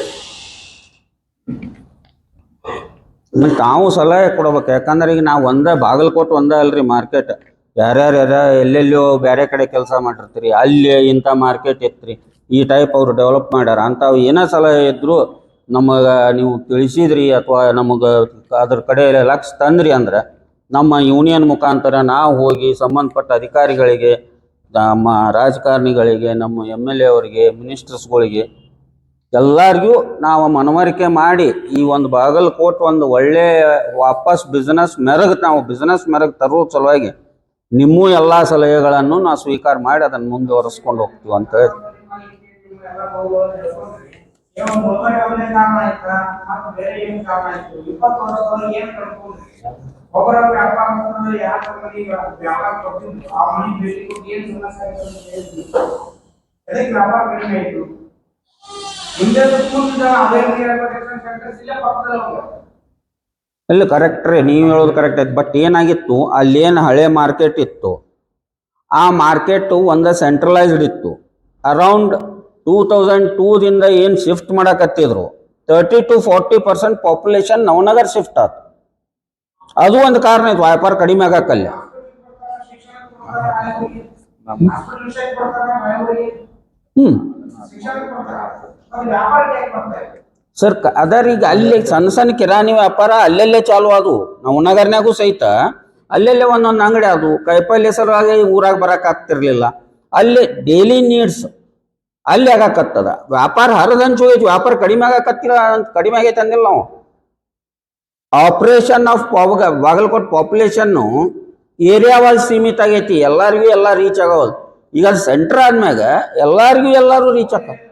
ತಾವು ಸಲಹೆ ಕೊಡ್ಬೇಕು. ಯಾಕಂದ್ರೆ ಈಗ ನಾವು ಬಾಗಲಕೋಟೆ ಒಂದೇ ಅಲ್ರಿ ಮಾರ್ಕೆಟ್. ಯಾರ್ಯಾರು ಎಲ್ಲೆಲ್ಲೋ ಬೇರೆ ಕಡೆ ಕೆಲಸ ಮಾಡಿರ್ತೀರಿ, ಅಲ್ಲಿ ಇಂಥ ಮಾರ್ಕೆಟ್ ಇತ್ರಿ, ಈ ಟೈಪ್ ಅವ್ರು ಡೆವಲಪ್ ಮಾಡ್ಯಾರ ಅಂಥವು ಏನೇ ಸಲಹೆ ಇದ್ರು ನಮಗೆ ನೀವು ತಿಳಿಸಿದ್ರಿ ಅಥವಾ ನಮಗೆ ಅದ್ರ ಕಡೆ ಲಕ್ಷ್ಯ ತಂದ್ರಿ ಅಂದ್ರೆ ನಮ್ಮ ಯೂನಿಯನ್ ಮುಖಾಂತರ ನಾವು ಹೋಗಿ ಸಂಬಂಧಪಟ್ಟ ಅಧಿಕಾರಿಗಳಿಗೆ, ನಮ್ಮ ರಾಜಕಾರಣಿಗಳಿಗೆ, ನಮ್ಮ MLA ಅವರಿಗೆ, ಮಿನಿಸ್ಟರ್ಸ್ಗಳಿಗೆ ಎಲ್ಲರಿಗೂ ನಾವು ಮನವರಿಕೆ ಮಾಡಿ ಈ ಒಂದು ಬಾಗಲಕೋಟೆ ಒಂದು ಒಳ್ಳೆ ವಾಪಸ್ ಬಿಸ್ನೆಸ್ ಮೆರಗು ತರುವ ಸಲುವಾಗಿ ನಿಮ್ಮ ಎಲ್ಲ ಸಲಹೆಗಳನ್ನು ನಾವು ಸ್ವೀಕಾರ ಮಾಡಿ ಅದನ್ನು ಮುಂದುವರಿಸ್ಕೊಂಡು ಹೋಗ್ತೀವಿ ಅಂತ ಹೇಳಿ. ಇಲ್ಲ ಕರೆಕ್ಟ್ ರೀ, ನೀವು ಹೇಳೋದು ಕರೆಕ್ಟ್ ಐತೆ. ಬಟ್ ಏನಾಗಿತ್ತು, ಅಲ್ಲೇನು ಹಳೆ ಮಾರ್ಕೆಟ್ ಇತ್ತು, ಆ ಮಾರ್ಕೆಟ್ ಒಂದು ಸೆಂಟ್ರಲೈಸ್ಡ್ ಇತ್ತು. ಅರೌಂಡ್ 2002ದಿಂದ ಏನು shift ಮಾಡಕತ್ತಿದ್ರು 30 to 40% population Navanagar shift ಆಯ್ತು. ಅದು ಒಂದು ಕಾರಣ ಇತ್ತು ವ್ಯಾಪಾರ ಕಡಿಮೆ ಆಗಕ್ಕಲ್ಲ. ಸರ್ ಅದರೀಗ ಅಲ್ಲಿ ಸಣ್ಣ ಸಣ್ಣ ಕಿರಾಣಿ ವ್ಯಾಪಾರ ಅಲ್ಲೆಲ್ಲೇ ಚಾಲು ಅದು. ನವನಗರ್ನಾಗೂ ಸಹಿತ ಅಲ್ಲೆಲ್ಲೇ ಒಂದೊಂದು ಅಂಗಡಿ ಅದು. ಕೈಪಲ್ಯ ಸಲುವಾಗಿ ಊರಾಗ ಬರಕ್ಕೆ ಆಗ್ತಿರ್ಲಿಲ್ಲ. ಅಲ್ಲಿ ಡೈಲಿ ನೀಡ್ಸ್ ಅಲ್ಲಿ ಆಗಾಕತ್ತದ. ವ್ಯಾಪಾರ ಹರಿದಂಚು ಹೋಯ್ತು, ವ್ಯಾಪಾರ ಕಡಿಮೆ ಆಗೈತೆ ಅಂದಿಲ್ಲ ನಾವು. Operation of Bagalkote population area wise ಸೀಮಿತ ಆಗೈತಿ. ಎಲ್ಲರಿಗೂ ಎಲ್ಲ ರೀಚ್ ಆಗೋದು. ಈಗ ಅದು ಸೆಂಟ್ರ್ ಆದ್ಮ್ಯಾಗ ಎಲ್ಲರೂ ರೀಚ್ ಆಗ್ತದೆ.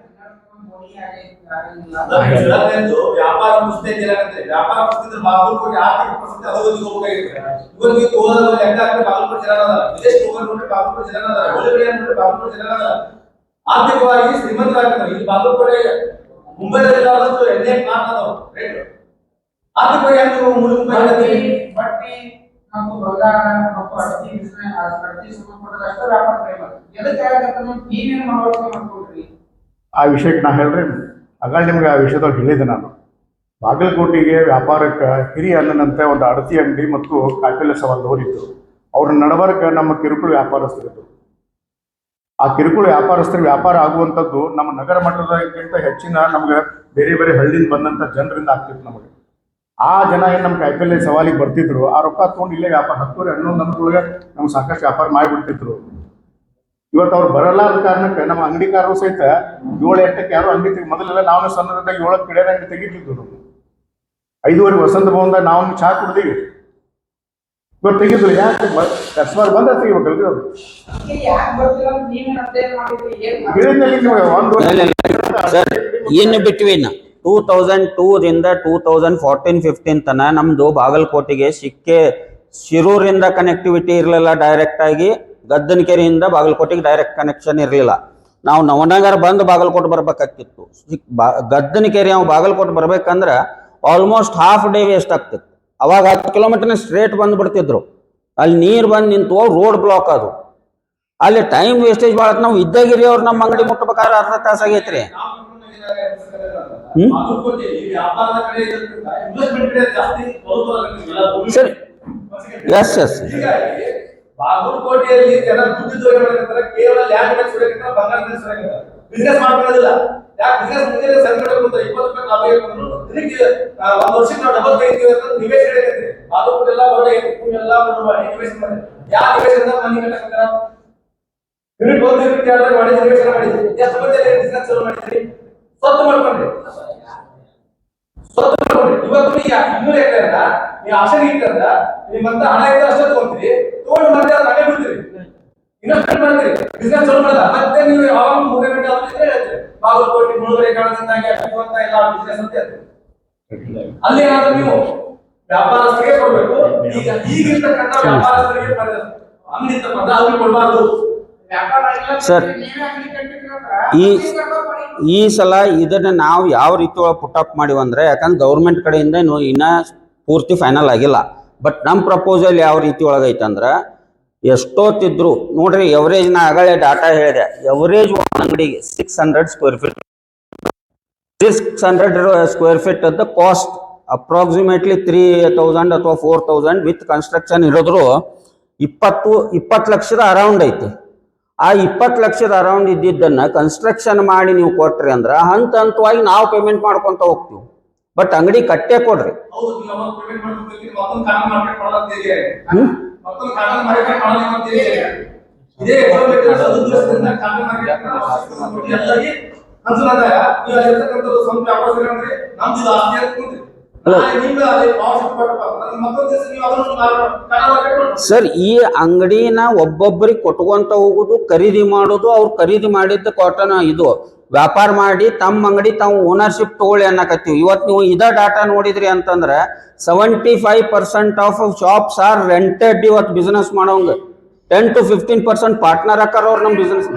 ಆರ್ಥಿಕವಾಗಿ ಶ್ರೀಮಂತರಾಗ್ತಾರೆ. ಇಲ್ಲಿ ಬಾಗಲಕೋಟೆ ಮುಂಬೈದಲ್ಲಿ ಆರ್ಥಿಕವಾಗಿ ಬಟ್ಟಿ ಮತ್ತು ಬಂಗಾರ ಮತ್ತು ಅಡಕೆ ಸಂಬಂಧಪಟ್ಟ ವ್ಯಾಪಾರ ನೀವೇನು ಮಾಡ್ಕೊಳ್ರಿ. ಆ ವಿಷಯಕ್ಕೆ ನಾ ಹೇಳ್ರಿ, ಆಗ ನಿಮ್ಗೆ ಆ ವಿಷಯದಾಗ ಹೇಳಿದೆ ನಾನು. ಬಾಗಲಕೋಟೆಗೆ ವ್ಯಾಪಾರಕ್ಕೆ ಹಿರಿಯ ಅನ್ನನಂತೆ ಒಂದು ಅಡತಿ ಅಂಗಡಿ ಮತ್ತು ಕಾಯಿಪಲ್ಯ ಸವಾಲದವರು ಇದ್ದರು. ಅವ್ರ ನಡಬರ್ಕ ನಮ್ಮ ಕಿರುಕುಳ ವ್ಯಾಪಾರಸ್ಥರಿದ್ದರು. ಆ ಕಿರುಕುಳ ವ್ಯಾಪಾರಸ್ಥರಿಗೆ ವ್ಯಾಪಾರ ಆಗುವಂಥದ್ದು ನಮ್ಮ ನಗರ ಮಟ್ಟದಕ್ಕಿಂತ ಹೆಚ್ಚಿನ ನಮ್ಗೆ ಬೇರೆ ಬೇರೆ ಹಳ್ಳಿಯಿಂದ ಬಂದಂಥ ಜನರಿಂದ ಆಗ್ತಿತ್ತು ನಮಗೆ. ಆ ಜನ ಏನು ನಮ್ಮ ಕಾಯಿಪಲ್ಲೆ ಸವಾಲಿಗೆ ಬರ್ತಿದ್ರು, ಆ ರೊಕ್ಕ ತೊಗೊಂಡು ಇಲ್ಲೇ ವ್ಯಾಪಾರ 10 11 ನಮ್ಮೊಳಗೆ ನಮ್ಗೆ ಸಾಕಷ್ಟು ವ್ಯಾಪಾರ ಮಾಡಿಬಿಡ್ತಿದ್ರು. ಇವತ್ತು ಅವ್ರು ಬರಲ್ಲ ಅದ ಕಾರಣಕ್ಕೆ ನಮ್ಮ ಅಂಗಡಿಕಾರರು ಸಹಿತ 7-8ಕ್ಕೆ ಯಾರು ಅಂಗಡಿ ಮೊದಲೆಲ್ಲ ನಾವು ಸಣ್ಣದಾಗ 7ಕ್ಕೆ ಕಡೆ ಅಂಗಡಿ ತೆಗಿತಿದ್ವು. ನಾವು 5:30 ವಸಂತ ಭವನದಾಗ ನಾವು ಚಹಾ ಕುಡ್ದೀವಿ. ಇವತ್ತು ತೆಗಿದ್ರು ಯಾಕೆ ಕಸ್ಟಮರ್ ಬಂದ ತೆಗಿಬೇಕಲ್ರಿ ಅವ್ರು. ಹೇಳಿದ್ನಲ್ಲಿ ನೀವು ಒಂದು ಸರ್ ಇನ್ ಬಿಟ್ವೀನ್ 2002 ರಿಂದ 2014-15 ತನ ನಮ್ದು ಬಾಗಲಕೋಟೆಗೆ ಶಿರೂರಿಂದ ಕನೆಕ್ಟಿವಿಟಿ ಇರಲಿಲ್ಲ, ಡೈರೆಕ್ಟ್ ಆಗಿ ಗದ್ದನಕೆರೆಯಿಂದ ಬಾಗಲಕೋಟೆಗೆ ಡೈರೆಕ್ಟ್ ಕನೆಕ್ಷನ್ ಇರಲಿಲ್ಲ. ನಾವು ನವನಗರ ಬಂದು ಬಾಗಲಕೋಟೆ ಬರ್ಬೇಕಾಗ್ತಿತ್ತು. ಗದ್ದನಕೆರೆ ನಾವು ಬಾಗಲಕೋಟೆ ಬರ್ಬೇಕಂದ್ರೆ ಆಲ್ಮೋಸ್ಟ್ ಹಾಫ್ ಡೇ ವೇಸ್ಟ್ ಆಗ್ತಿತ್ತು. ಅವಾಗ 10 ಕಿಲೋಮೀಟರ್ನ ಸ್ಟ್ರೇಟ್ ಬಂದ್ಬಿಡ್ತಿದ್ರು. ಅಲ್ಲಿ ನೀರು ಬಂದು ನಿಂತು ರೋಡ್ ಬ್ಲಾಕ್ ಅದು, ಅಲ್ಲಿ ಟೈಮ್ ವೇಸ್ಟೇಜ್ ಭಾಳ. ನಾವು ಇದ್ದಾಗಿರಿ ಅವ್ರು ನಮ್ಮ ಅಂಗಡಿ ಮುಟ್ಟಬೇಕಾದ್ರೆ ಅರ್ಧ ತಾಸು ಆಗೈತ್ರಿ. ಸರಿ, ಎಸ್ ಎಸ್ ಬಾಗಲಕೋಟೆಯಲ್ಲಿ ಜನ ದುಡ್ಡು ಕೇವಲ ಬಿಸ್ನೆಸ್ ಮಾಡ್ಕೊಳ್ಳೋದಿಲ್ಲ. ಯಾಕೆ ಬಿಸ್ನೆಸ್ ಮುಂದೆ ಸಂಕಟ 20 ರೂಪಾಯಿ ಲಾಭ ದಿನಕ್ಕೆ 1 ವರ್ಷಕ್ಕೆ ನಾವು ಡಬಲ್ ತೆಗಿತೀವಿ ಅಂತ ನಿವೇಶನ ಹೇಳಿದ್ರೆ ಬಾಗಲಕೋಟೆ ಎಲ್ಲ ಹೊರಗೆ ಎಲ್ಲ ನಿವೇಶನ ಮಾಡಿ ಯಾವ ನಿವೇಶನ ಮನೆ ಕಟ್ಟಕ್ಕಾಗ ಯೂನಿಟ್ 1 ಯೂನಿಟ್ 2 ಮಾಡಿ ನಿವೇಶನ ಮಾಡಿದ್ರಿ. ಎಷ್ಟು ಮಂದಿ ಬಿಸ್ನೆಸ್ ಶುರು ಮಾಡಿದ್ರಿ? ಸ್ವತ್ತು ಮಾಡ್ಕೊಂಡ್ರಿ. ಇವತ್ತು 200 ಎಕರೆ ನೀವು ಆಸೆ ಇಟ್ಟಂದ್ರ ನಿಮ್ಮಂತ ಹಣ ಇದ್ರೆ ಅಷ್ಟೇ ತಗೊಂತೀರಿ, ತಗೊಂಡು ಮತ್ತೆ ಮನೆ ಬಿಡ್ತೀರಿ, ಇನ್ವೆಸ್ಟ್ಮೆಂಟ್ ಮಾಡ್ತೀರಿ, ಬಿಸ್ನೆಸ್ ಶುರು ಮಾಡಲ್ಲ. ಮತ್ತೆ ನೀವು ಯಾವಾಗ 3 ಗಂಟೆ ಆದ್ರೆ ಹೇಳ್ತೀರಿ ಬಾಗಲಕೋಟೆ ಮುಳುಗಡೆ ಕಾರಣದಿಂದಾಗಿ ಅಂತ ಎಲ್ಲ ಬಿಸ್ನೆಸ್ ಅಂತ ಹೇಳ್ತೀರಿ. ಅಲ್ಲಿ ಏನಾದ್ರೂ ನೀವು ವ್ಯಾಪಾರಸ್ಥರಿಗೆ ಕೊಡ್ಬೇಕು. ಈಗಿರ್ತಕ್ಕಂಥ ವ್ಯಾಪಾರಸ್ಥರಿಗೆ ಅಂಗಡಿ ತಗೊಂಡ್ರೆ ಅವ್ರಿಗೆ ಕೊಡಬಾರ್ದು. ಸರ್ ಈ ಸಲ ಇದನ್ನ ನಾವು ಯಾವ ರೀತಿ ಪುಟ್ ಅಪ್ ಮಾಡಿವಂದ್ರೆ, ಯಾಕಂದ್ರೆ ಗೌರ್ಮೆಂಟ್ ಕಡೆಯಿಂದ ಇನ್ನ ಪೂರ್ತಿ ಫೈನಲ್ ಆಗಿಲ್ಲ. ಬಟ್ ನಮ್ಮ ಪ್ರಪೋಸಲ್ ಯಾವ ರೀತಿ ಒಳಗೈತಂದ್ರೆ, ಎಷ್ಟೊತ್ತಿದ್ರು ನೋಡ್ರಿ, ಎವರೇಜ್ ನಾ ಆಗಲೇ ಡಾಟಾ ಹೇಳಿದೆ. ಎವರೇಜ್ ಒಂದು ಅಂಗಡಿಗೆ 600 ಸ್ಕ್ವೇರ್ ಫೀಟ್ 600 ಸ್ಕ್ವೇರ್ ಫೀಟ್ ಅದ ಕಾಸ್ಟ್ ಅಪ್ರಾಕ್ಸಿಮೇಟ್ಲಿ 3000 ಅಥವಾ 4000 ವಿತ್ ಕನ್ಸ್ಟ್ರಕ್ಷನ್ ಇರೋದ್ರು 20 ಲಕ್ಷದ ಅರೌಂಡ್ ಐತಿ. ಆ 20 ಲಕ್ಷದ ಅರೌಂಡ್ ಇದ್ದಿದ್ದನ್ನ ಕನ್ಸ್ಟ್ರಕ್ಷನ್ ಮಾಡಿ ನೀವು ಕೊಟ್ರಿ ಅಂದ್ರೆ ಹಂತ ಹಂತವಾಗಿ ನಾವು ಪೇಮೆಂಟ್ ಮಾಡ್ಕೊಂತ ಹೋಗ್ತೀವಿ. ಬಟ್ ಅಂಗಡಿ ಕಟ್ಟೆ ಕೊಡ್ರಿ. ಸರ್, ಈ ಅಂಗಡಿನ ಒಬ್ಬೊಬ್ಬರಿಗೆ ಕೊಟ್ಕೊಂತ ಹೋಗುದು, ಖರೀದಿ ಮಾಡೋದು, ಅವ್ರು ಖರೀದಿ ಮಾಡಿದ್ದ ಕಾಟನ್ ಇದು ವ್ಯಾಪಾರ ಮಾಡಿ ತಮ್ಮ ಅಂಗಡಿ ತಾವು ಓನರ್ಶಿಪ್ ತಗೊಳ್ಳಿ ಅನ್ನಕತ್ತೀವಿ. ಇವತ್ತು ನೀವು ಇದ ಡಾಟಾ ನೋಡಿದ್ರಿ ಅಂತಂದ್ರೆ 75% ಆಫ್ ಶಾಪ್ಸ್ ಆರ್ ರೆಂಟೆಡ್. ಇವತ್ತು ಬಿಸ್ನೆಸ್ ಮಾಡೋಂಗ 10 to 15% ಪಾರ್ಟ್ನರ್ ಹಾಕಾರ ಅವ್ರು ನಮ್ಮ ಬಿಸ್ನೆಸ್.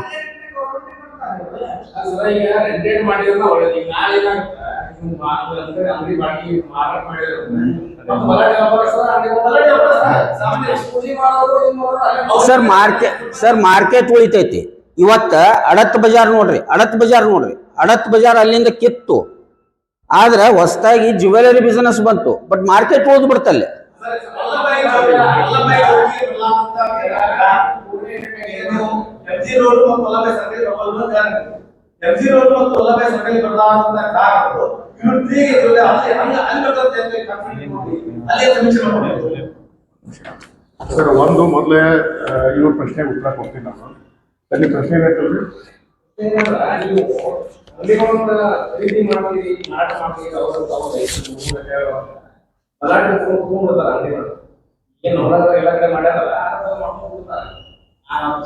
Sir market ಉಳಿತೈತಿ. ಇವತ್ತ ಅಡತ್ ಬಜಾರ್ ನೋಡ್ರಿ, ಅಡತ್ ಬಜಾರ್ ಅಲ್ಲಿಂದ ಕಿತ್ತು, ಆದ್ರೆ ಹೊಸದಾಗಿ ಜ್ಯುವೆಲರಿ ಬಿಸ್ನೆಸ್ ಬಂತು. ಬಟ್ ಮಾರ್ಕೆಟ್ ಉಳಿದು ಬಿಡ್ತಲ್ಲೇ. ಸರ್, ಒಂದು ಮೊದಲೇ ಇವ್ರ ಪ್ರಶ್ನೆಗೆ ಉತ್ತರ ಕೊಡ್ತೀನಿ ನಾನು. ಅಲ್ಲಿ ಪ್ರಶ್ನೆ ಏನೈತಲ್ರಿ,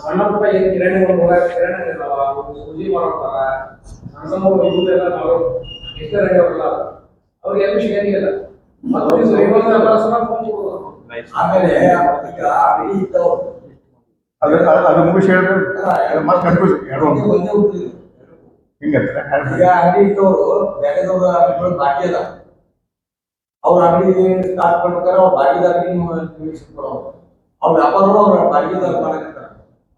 ಸಣ್ಣ ಪುಟ್ಟ ಕಿರಾಣಿ ಸೂಜಿ ಮಾರೋತಾರ, ಸಣ್ಣ ಅವ್ರಿಗೆ ಏನು ಸಿಗಂಗಿಲ್ಲ. ಆಮೇಲೆ ಅದು ಮುಗಿಸಿ ಹೇಳಿದ್ರೆ ಮತ್ತೆ ಕನ್ಫ್ಯೂಸ್ ಹಿಂಗಂದ್ರೆ ಅಂಗಡಿ ಇದ್ದವರು ಬೇರೆದವ್ರು ಬಾಕಿ ಅದ, ಅವ್ರ ಅಂಗಡಿ ಸ್ಟಾರ್ಟ್ ಮಾಡ್ಬೇಕಾರೆ ಅವ್ರ ಬಾಕಿದಾರಿಗೆ ಅವ್ರ ವ್ಯಾಪಾರ ಅವ್ರ ಬಾಕಿದಾರ ಮಾಡಕತ್ತಾರ.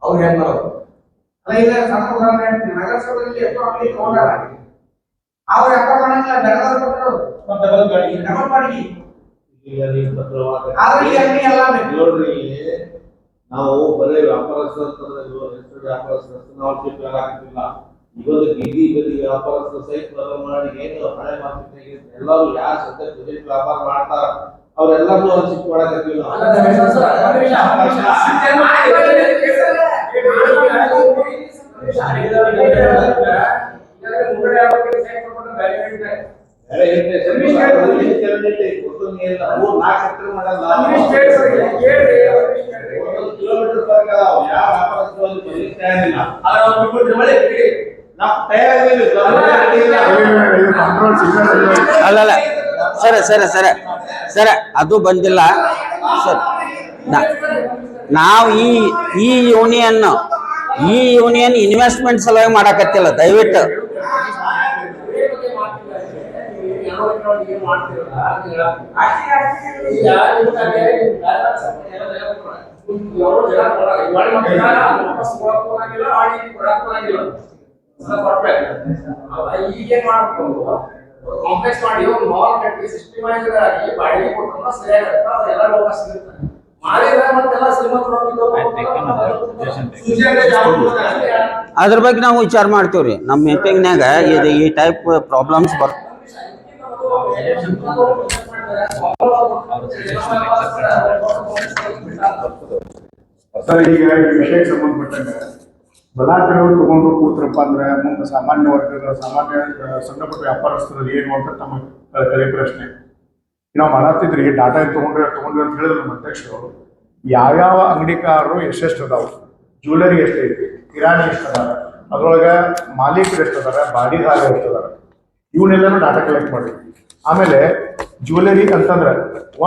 ಅವ್ರು ಹೆಂಗ್ ಮಾಡೋದು? ಈಗ ಸಣ್ಣ ಉದಾಹರಣೆ ಹೇಳ್ತೀನಿ. ನಗರಸಭೆಯಲ್ಲಿ ಎಷ್ಟೋ ಅಂಗಡಿ ತಗೊಂಡಾರ, ಅವ್ರು ವ್ಯಾಪಾರ ಮಾಡಂಗಿಲ್ಲ, ಬೆಳೆದವ್ರು ಕೊಟ್ಟರು ಡಬಲ್ ಬಾಡಿಗೆ. ಆದ್ರೆ ಈ ಅಂಗಡಿ ಎಲ್ಲ ನೋಡ್ರಿ, ನಾವು ಬರೀ ವ್ಯಾಪಾರಸ್ಥರ ನಾವು ಹಾಕ್ತಿಲ್ಲ. ಇವತ್ತು ಬೀದಿ ಬದಿ ವ್ಯಾಪಾರಸ್ಥರು ಸಹಿತ ಪ್ರಾರಂಭ ಮಾಡಿ ಏನು ಹಳೆ ಮಾರ್ಕೆಟ್ ಎಲ್ಲರೂ ಯಾರು ಸದ್ಯ ಬಜೆಟ್ ವ್ಯಾಪಾರ ಮಾಡ್ತಾರ ಅವ್ರೆಲ್ಲರೂ ಶಿಫ್ಟ್ ಮಾಡಕತ್ತೀವಿ ನಾವು. ಬೇರೆ ಏನಿದೆ ಸರ್, ಅದರಲ್ಲಿ ಕೆಲವೊಂದಿದೆ, ಗೊತ್ತೊಂದು ಏನಿಲ್ಲ, 3-4 ಎಕರೆ ಮಾಡಲ್ಲ, 1 ಕಿಲೋಮೀಟರ್ ತನಕ ಅದಾವ. ಯಾವ ವ್ಯಾಪಾರಸ್ಥರು ಅಲ್ಲಿ ಬರ್ಲಿಕ್ಕೆ ತಯಾರಿಲ್ಲ. ನಾವು ತಯಾರಿಲ್ಲ. ಕಂಟ್ರೋಲ್ ಸಿಗ್ನಲ್ ಅಲ್ಲಲ್ಲ ಸರ ಅದು ಬಂದಿಲ್ಲ ಸರ್. ನಾವು ಈ ಯೂನಿಯನ್ ಇನ್ವೆಸ್ಟ್ಮೆಂಟ್ ಸಲುವಾಗಿ ಮಾಡಕತ್ತಿಲ್ಲ, ದಯವಿಟ್ಟು. ಈಗೇನ್ ಮಾಡ್ಕೊಂಡು ಕಾಂಪ್ಲೆಕ್ಸ್ ಮಾಡಿ ಒಂದು ಮಾಲ್ ಕಟ್ಟಿ ಸಿಸ್ಟಮೈಸ್ ಆಗಿ ಬಾಡಿಗೆ ಕೊಟ್ಟರೆ ಸರಿಯಾಗುತ್ತೆ, ಅದೆಲ್ಲ ಲೋಕ ಸಿಗುತ್ತೆ. ಮಾಡಿದ್ರೆ ಮತ್ತೆಲ್ಲ ಶ್ರೀಮಂತರು ಅದ್ರ ಬಗ್ಗೆ ನಾವು ವಿಚಾರ ಮಾಡ್ತೀವ್ರಿ. ನಮ್ಮ ಮೀಟಿಂಗ್ನಾಗ ಇದು ಈ ಟೈಪ್ ಪ್ರಾಬ್ಲಮ್ಸ್ ಬರ್ ಸರ್, ಈಗ ಈ ವಿಷಯಕ್ಕೆ ಸಂಬಂಧಪಟ್ಟಂಗೆ ಬಲಾಢ್ಯರು ತಗೊಂಡು ಕೂತ್ರಪ್ಪ ಅಂದ್ರೆ ಮುಂದೆ ಸಾಮಾನ್ಯ ವರ್ಗದ ಸಣ್ಣ ಪುಟ್ಟ ವ್ಯಾಪಾರಸ್ಥರು ಏನು ಅಂತ ತಮ್ಮ ಕಲೆ ಪ್ರಶ್ನೆ. ನಾವು ಮಾಡತ್ತಿದ್ರಿ ಡಾಟಾ ತಗೊಂಡ್ರಿ ಅಂತ ಹೇಳಿದ್ರು ನಮ್ಮ ಅಧ್ಯಕ್ಷರು. ಯಾವ್ಯಾವ ಅಂಗಡಿಕಾರರು ಎಷ್ಟೆಷ್ಟು ಅದಾವ, ಜ್ಯುವೆಲರಿ ಎಷ್ಟೈತಿ, ಕಿರಾಣಿ ಎಷ್ಟು ಅದಾರ, ಅದ್ರೊಳಗೆ ಮಾಲೀಕರು ಎಷ್ಟು ಅದಾರ, ಬಾಡಿಗಾರ ಎಷ್ಟು ಅದಾರ, ಇವನ್ನೆಲ್ಲರೂ ಡಾಟಾ ಕಲೆಕ್ಟ್ ಮಾಡಿದ್ವಿ. ಆಮೇಲೆ ಜ್ಯುವೆಲರಿ ಅಂತಂದ್ರೆ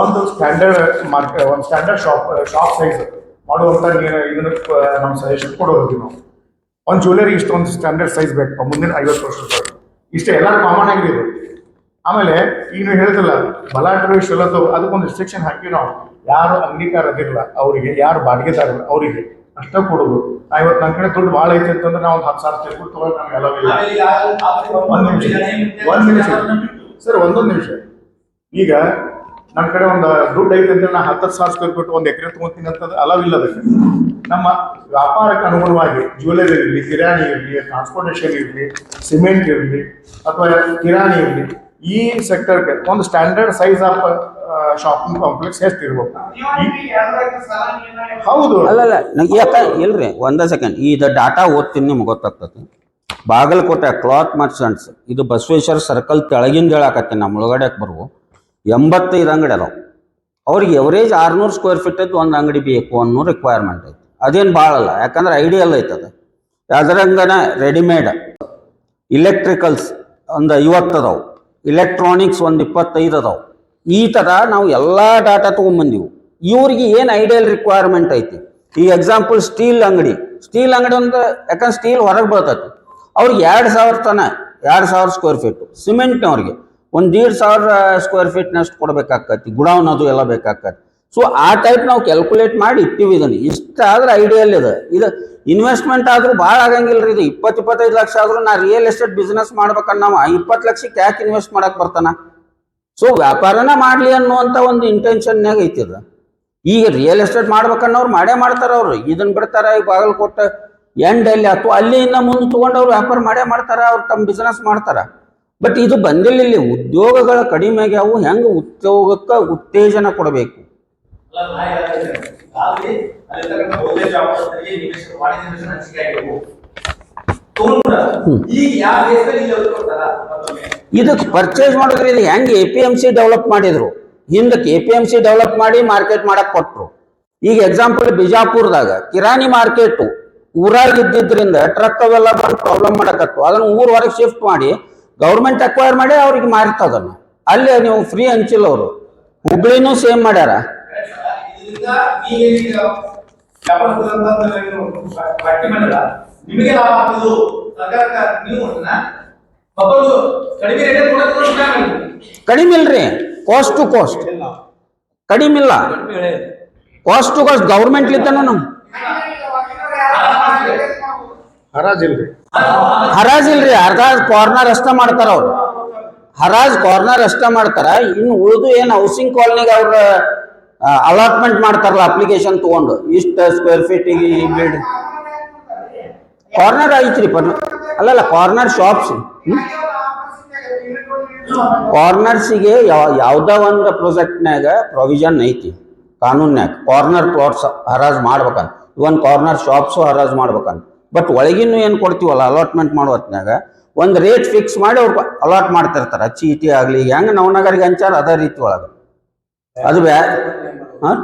ಒಂದು ಸ್ಟ್ಯಾಂಡರ್ಡ್ ಶಾಪ್ ಸೈಜ್ ಮಾಡುವಂತ ಇದನ್ನ ನಮ್ಮ ಸಜೆಷನ್ ಕೊಡೋದು. ನಾವು ಒಂದು ಜ್ಯುವೆಲರಿ ಇಷ್ಟೊಂದು ಸ್ಟ್ಯಾಂಡರ್ಡ್ ಸೈಜ್ ಬೇಕು ಮುಂದಿನ 50 ವರ್ಷದ ಇಷ್ಟೇ ಎಲ್ಲ ಕಾಮನ್ ಆಗಿದೆ. ಆಮೇಲೆ ಈಗ ನೀವು ಹೇಳ್ತಿಲ್ಲ ಬಲಾಢ್ಯರು ಇಷ್ಟೆಲ್ಲ ಅದಕ್ಕೊಂದು ರಿಸ್ಟ್ರಿಕ್ಷನ್ ಹಾಕಿ ನಾವು ಯಾರು ಅಂಗಡಿಕಾರ ಅದಿರಲ್ಲ ಅವರಿಗೆ, ಯಾರು ಬಾಡಿಗೆದಾರ ಅವರಿಗೆ ಅಷ್ಟೇ ಕೊಡೋದು. ಇವತ್ತು ನನ್ನ ಕಡೆ ದುಡ್ಡು ಭಾಳ ಐತಿ ಅಂತಂದ್ರೆ ನಾವು ಒಂದು 10,000 ತೆಗೆದು ತಗೊಳ್ಳೋಕೆ ನಮ್ಗೆ ಎಲ್ಲವೂ ಇಲ್ಲ. ಒಂದು ನಿಮಿಷ ಸರ್, ಒಂದೊಂದು ನಿಮಿಷ. ಈಗ ನನ್ನ ಕಡೆ ಒಂದು ದುಡ್ಡು ಐತೆ ಅಂತ ನಾ 10,000 ಸ್ಕ್ವೇರ್ ಫೀಟ್ 1 ಎಕರೆ ತಗೋತೀನಿ ಅಂತಂದ್ರೆ ಅಲವಿಲ್ಲ. ಅದಕ್ಕೆ ನಮ್ಮ ವ್ಯಾಪಾರಕ್ಕೆ ಅನುಗುಣವಾಗಿ ಜ್ಯುವೆಲರಿ ಇರಲಿ, ಕಿರಾಣಿ ಇರಲಿ, ಟ್ರಾನ್ಸ್ಪೋರ್ಟೇಷನ್ ಇರಲಿ, ಸಿಮೆಂಟ್ ಇರಲಿ ಅಥವಾ ಕಿರಾಣಿ ಇರಲಿ, ಈ ಸೆಕ್ಟರ್ಗೆ ಒಂದು standard size of shopping complex ಎಷ್ಟು ಇರ್ಬೇಕು. ಹೌದು, ಅಲ್ಲಲ್ಲ ಇಲ್ರಿ, ಒಂದೇ ಸೆಕೆಂಡ್. ಇದು ಡಾಟಾ ಓದ್ತೀನಿ, ನಿಮ್ಗೆ ಗೊತ್ತಾಗ್ತದೆ. ಬಾಗಲಕೋಟೆ ಕ್ಲಾತ್ ಮರ್ಚೆಂಟ್ಸ್, ಇದು ಬಸವೇಶ್ವರ ಸರ್ಕಲ್ ತೆಳಗಿಂದ ಹೇಳಾಕತ್ತೀನಿ, ನಮ್ಮ ಒಳಗಡೆಗೆ ಬರುವ 85 ಅಂಗಡಿ ಅದಾವ. ಅವ್ರಿಗೆ ಎವರೇಜ್ 600 ಸ್ಕ್ವೇರ್ ಫೀಟ್ ಇದ್ದು ಒಂದು ಅಂಗಡಿ ಬೇಕು ಅನ್ನೋ ರಿಕ್ವೈರ್ಮೆಂಟ್ ಐತಿ. ಅದೇನು ಭಾಳ ಅಲ್ಲ, ಯಾಕಂದ್ರೆ ಐಡಿಯಲ್ ಐತದ. ಅದರಂಗನ ರೆಡಿಮೇಡ್ ಇಲೆಕ್ಟ್ರಿಕಲ್ಸ್ ಒಂದು 50 ಅದಾವು, ಎಲೆಕ್ಟ್ರಾನಿಕ್ಸ್ ಒಂದು 25 ಅದಾವು. ಈ ಥರ ನಾವು ಎಲ್ಲ ಡಾಟಾ ತೊಗೊಂಬಂದಿವು. ಇವ್ರಿಗೆ ಏನು ಐಡಿಯಲ್ ರಿಕ್ವೈರ್ಮೆಂಟ್ ಐತಿ. ಈಗ ಎಕ್ಸಾಂಪಲ್ ಸ್ಟೀಲ್ ಅಂಗಡಿ ಒಂದು, ಯಾಕಂದ್ರೆ ಸ್ಟೀಲ್ ಹೊರಗೆ ಬರ್ತೈತಿ, ಅವ್ರಿಗೆ 2,000 ತನ 2,000 ಸ್ಕ್ವೇರ್ ಫೀಟು. ಸಿಮೆಂಟ್ನವ್ರಿಗೆ ಒಂದು 1,500 ಸ್ಕ್ವೇರ್ ಫೀಟ್ನಷ್ಟು ಕೊಡಬೇಕಾಕತಿ, ಗುಡೌನ್ ಅದು ಎಲ್ಲ ಬೇಕಾಕತಿ. ಸೊ ಆ ಟೈಪ್ ನಾವು ಕ್ಯಾಲ್ಕುಲೇಟ್ ಮಾಡಿ ಇಟ್ಟಿವಿ. ಇದನ್ನು ಇಷ್ಟ ಆದ್ರೆ ಐಡಿಯಲ್ ಇದು ಇನ್ವೆಸ್ಟ್ಮೆಂಟ್ ಆದ್ರೂ ಭಾಳ ಆಗಂಗಿಲ್ಲ ರೀ. ಇದು 20-25 ಲಕ್ಷ ಆದ್ರೂ ನಾ ರಿಯಲ್ ಎಸ್ಟೇಟ್ ಬಿಸ್ನೆಸ್ ಮಾಡ್ಬೇಕನ್ನ ನಾವು 20 ಲಕ್ಷಕ್ಕೆ ಯಾಕೆ ಇನ್ವೆಸ್ಟ್ ಮಾಡಕ್ ಬರ್ತಾನ? ಸೊ ವ್ಯಾಪಾರನ ಮಾಡಲಿ ಅನ್ನುವಂಥ ಒಂದು ಇಂಟೆನ್ಷನ್ನಾಗ ಐತಿದ. ಈಗ ರಿಯಲ್ ಎಸ್ಟೇಟ್ ಮಾಡ್ಬೇಕನ್ನೋರು ಮಾಡೇ ಮಾಡ್ತಾರ. ಅವ್ರು ಇದನ್ನ ಬಿಡ್ತಾರ. ಈಗ ಬಾಗಲಕೋಟೆ ಎಂಡಲ್ಲಿ ಅಥವಾ ಅಲ್ಲಿಂದ ಮುಂದೆ ತೊಗೊಂಡು ಅವ್ರು ವ್ಯಾಪಾರ ಮಾಡೇ ಮಾಡ್ತಾರ, ಅವ್ರು ತಮ್ಮ ಬಿಸ್ನೆಸ್ ಮಾಡ್ತಾರ. ಬಟ್ ಇದು ಬಂದಿಲ್ಲ. ಇಲ್ಲಿ ಉದ್ಯೋಗಗಳ ಕಡಿಮೆ ಆಗ್ಯಾವು. ಹೆಂಗೆ ಉದ್ಯೋಗಕ್ಕೆ ಉತ್ತೇಜನ ಕೊಡಬೇಕು? ಇದಕ್ಕೆ ಪರ್ಚೇಸ್ ಮಾಡಿದ್ರೆ ಇದು ಹೆಂಗೆ APMC ಡೆವಲಪ್ ಮಾಡಿದ್ರು, ಹಿಂದಕ್ಕೆ APMC ಡೆವಲಪ್ ಮಾಡಿ ಮಾರ್ಕೆಟ್ ಮಾಡಕ್ ಕೊಟ್ರು. ಈಗ ಎಕ್ಸಾಂಪಲ್ ಬಿಜಾಪುರದಾಗ ಕಿರಾಣಿ ಮಾರ್ಕೆಟ್ ಊರಾಗ ಇದ್ದಿದ್ರಿಂದ ಟ್ರಕ್ ಅವೆಲ್ಲ ಬಂದು ಪ್ರಾಬ್ಲಮ್ ಮಾಡಕತ್ತು. ಅದನ್ನ ಊರ್ ಹೊರಗೆ ಶಿಫ್ಟ್ ಮಾಡಿ ಗೌರ್ಮೆಂಟ್ ಅಕ್ವೈರ್ ಮಾಡಿ ಅವ್ರಿಗೆ ಮಾರ್ತದನ್ನ. ಅಲ್ಲಿ ನೀವು ಫ್ರೀ ಹಂಚಿಲ್ಲ. ಅವರು ಹುಬ್ಳಿನೂ ಸೇಮ್ ಮಾಡ್ಯಾರ. ನಿಮಗೆ ಲಾಭ ಆಗ್ತದೆ ಸರ್ಕಾರಕ್ಕೆ. ನೀವು ಕಡಿಮೆ ಇಲ್ರಿ, ಕಾಸ್ಟ್ ಟು ಕಾಸ್ಟ್ ಕಡಿಮೆ ಇಲ್ಲ. ಕಾಸ್ಟ್ ಟು ಕಾಸ್ಟ್ ಗೌರ್ಮೆಂಟ್ ಲಿದ್ದಾನು ನಮ್ ಹರಾಜಿಲ್ರಿ. ಅರ್ಧ ಕಾರ್ನರ್ ಅಷ್ಟ ಮಾಡ್ತಾರ ಅವ್ರು. ಹರಾಜ್ ಕಾರ್ನರ್ ಅಷ್ಟ ಮಾಡ್ತಾರ. ಇನ್ನು ಉಳಿದು ಏನು ಹೌಸಿಂಗ್ ಕಾಲನಿಗೆ ಅವ್ರ ಅಲಾಟ್ಮೆಂಟ್ ಮಾಡ್ತಾರಲ್ಲ ಅಪ್ಲಿಕೇಶನ್ ತಗೊಂಡು, ಇಷ್ಟ ಸ್ಕ್ವೇರ್ ಫೀಟಿಗೆ ಈ ಬಿಲ್ಡಿಂಗ್ ಕಾರ್ನರ್ ಐತ್ರಿ ಅಲ್ಲಲ್ಲ ಕಾರ್ನರ್ ಶಾಪ್ಸ್ ಕಾರ್ನರ್ಸಿಗೆ ಯಾವ್ದ ಒಂದು ಪ್ರಾಜೆಕ್ಟ್ನಾಗ ಪ್ರೊವಿಷನ್ ಐತಿ ಕಾನೂನ್ಯಾಗ ಕಾರ್ನರ್ ಪ್ಲಾಟ್ಸ್ ಹರಾಜ್ ಮಾಡ್ಬೇಕಂತ ಇವನ್ ಕಾರ್ನರ್ ಶಾಪ್ಸು ಹರಾಜ್ ಮಾಡ್ಬೇಕಂತ ಬಟ್ ಒಳಗಿನ್ನು ಏನು ಕೊಡ್ತೀವಲ್ಲ ಅಲಾಟ್ಮೆಂಟ್ ಮಾಡೋ ಹೊತ್ನ್ಯಾಗ ಒಂದು ರೇಟ್ ಫಿಕ್ಸ್ ಮಾಡಿ ಅವ್ರು ಅಲಾಟ್ ಮಾಡ್ತಿರ್ತಾರೆ ಚೀಟಿ ಆಗಲಿ ಹೆಂಗೆ ನವನಗರಿಗೆ ಹಂಚಾರ ಅದೇ ರೀತಿ ಒಳಗೆ ಅದು ಹಾಂ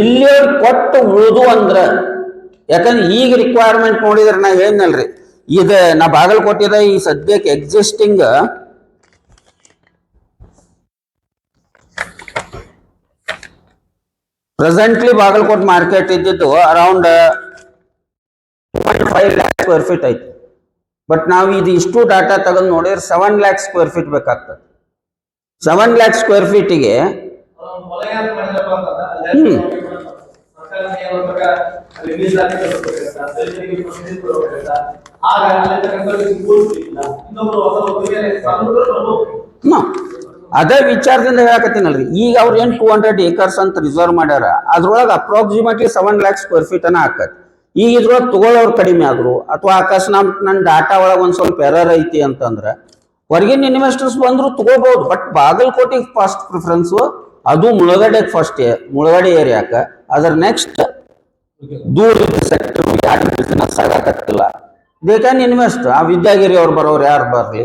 ಇಲ್ಲಿ ಕೊಟ್ಟು ಉಳಿದು ಅಂದ್ರ ಯಾಕಂದ್ರೆ ಈಗ ರಿಕ್ವೈರ್ಮೆಂಟ್ ನೋಡಿದ್ರೆ ನಾ ಏನಲ್ರಿ ಈಗ ನಾ ಬಾಗಲಕೋಟೆದ ಈ ಸದ್ಯಕ್ಕೆ ಎಕ್ಸಿಸ್ಟಿಂಗ್ ಪ್ರೆಸೆಂಟ್ಲಿ ಬಾಗಲಕೋಟ್ ಮಾರ್ಕೆಟ್ ಇದ್ದಿದ್ದು ಅರೌಂಡ್ 2.5 lakh ಸ್ಕ್ವೇರ್ ಫೀಟ್ ಐತಿ ಬಟ್ ನಾವು ಇದು ಇಷ್ಟು ಡಾಟಾ ತಗೊಂಡು ನೋಡಿದ್ರೆ 7 lakh ಸ್ಕ್ವೇರ್ ಫೀಟ್ ಬೇಕಾಗ್ತದೆ 7 lakh ಸ್ಕ್ವೇರ್ ಫೀಟಿಗೆ ಅದೇ ವಿಚಾರದಿಂದ ಹೇಳಕತ್ತೀನಲ್ರಿ ಈಗ ಅವ್ರು ಏನು 200 acres ಅಂತ ರಿಸರ್ವ್ ಮಾಡ್ಯಾರ ಅದ್ರೊಳಗೆ ಅಪ್ರಾಕ್ಸಿಮೇಟ್ಲಿ 7 lakh ಸ್ಕ್ವೇರ್ ಫೀಟ್ ಅನ್ನ ಹಾಕತ್ ಈಗ ಇದ್ರೊಳಗೆ ತಗೊಳ್ಳೋರು ಕಡಿಮೆ ಆದ್ರು ಅಥವಾ ಅಕಸ್ಮಾತ್ ನನ್ನ ಡಾಟಾ ಒಳಗೆ ಒಂದ್ ಸ್ವಲ್ಪ ಎರರ್ ಐತಿ ಅಂತಂದ್ರೆ ಹೊರಗಿನ ಇನ್ವೆಸ್ಟರ್ಸ್ ಬಂದ್ರು ತಗೋಬಹುದು ಬಟ್ ಬಾಗಲಕೋಟೆಗೆ ಫಸ್ಟ್ ಪ್ರಿಫರೆನ್ಸ್ ಅದು ಮುಳಗಡೆಗೆ ಫಸ್ಟ್ ಮುಳಗಡೆ ಏರಿಯಾಕ ಅದರ ನೆಕ್ಸ್ಟ್ ದೂರದ ಸೆಕ್ಟರ್ ಯಾರು ಬಿಸ್ನೆಸ್ ಆಗಕತ್ತಿಲ್ಲ ದೇ ಕ್ಯಾನ್ ಇನ್ವೆಸ್ಟ್ ಆ ವಿದ್ಯಾಗಿರಿ ಅವ್ರು ಬರೋರು ಯಾರು ಬರಲಿ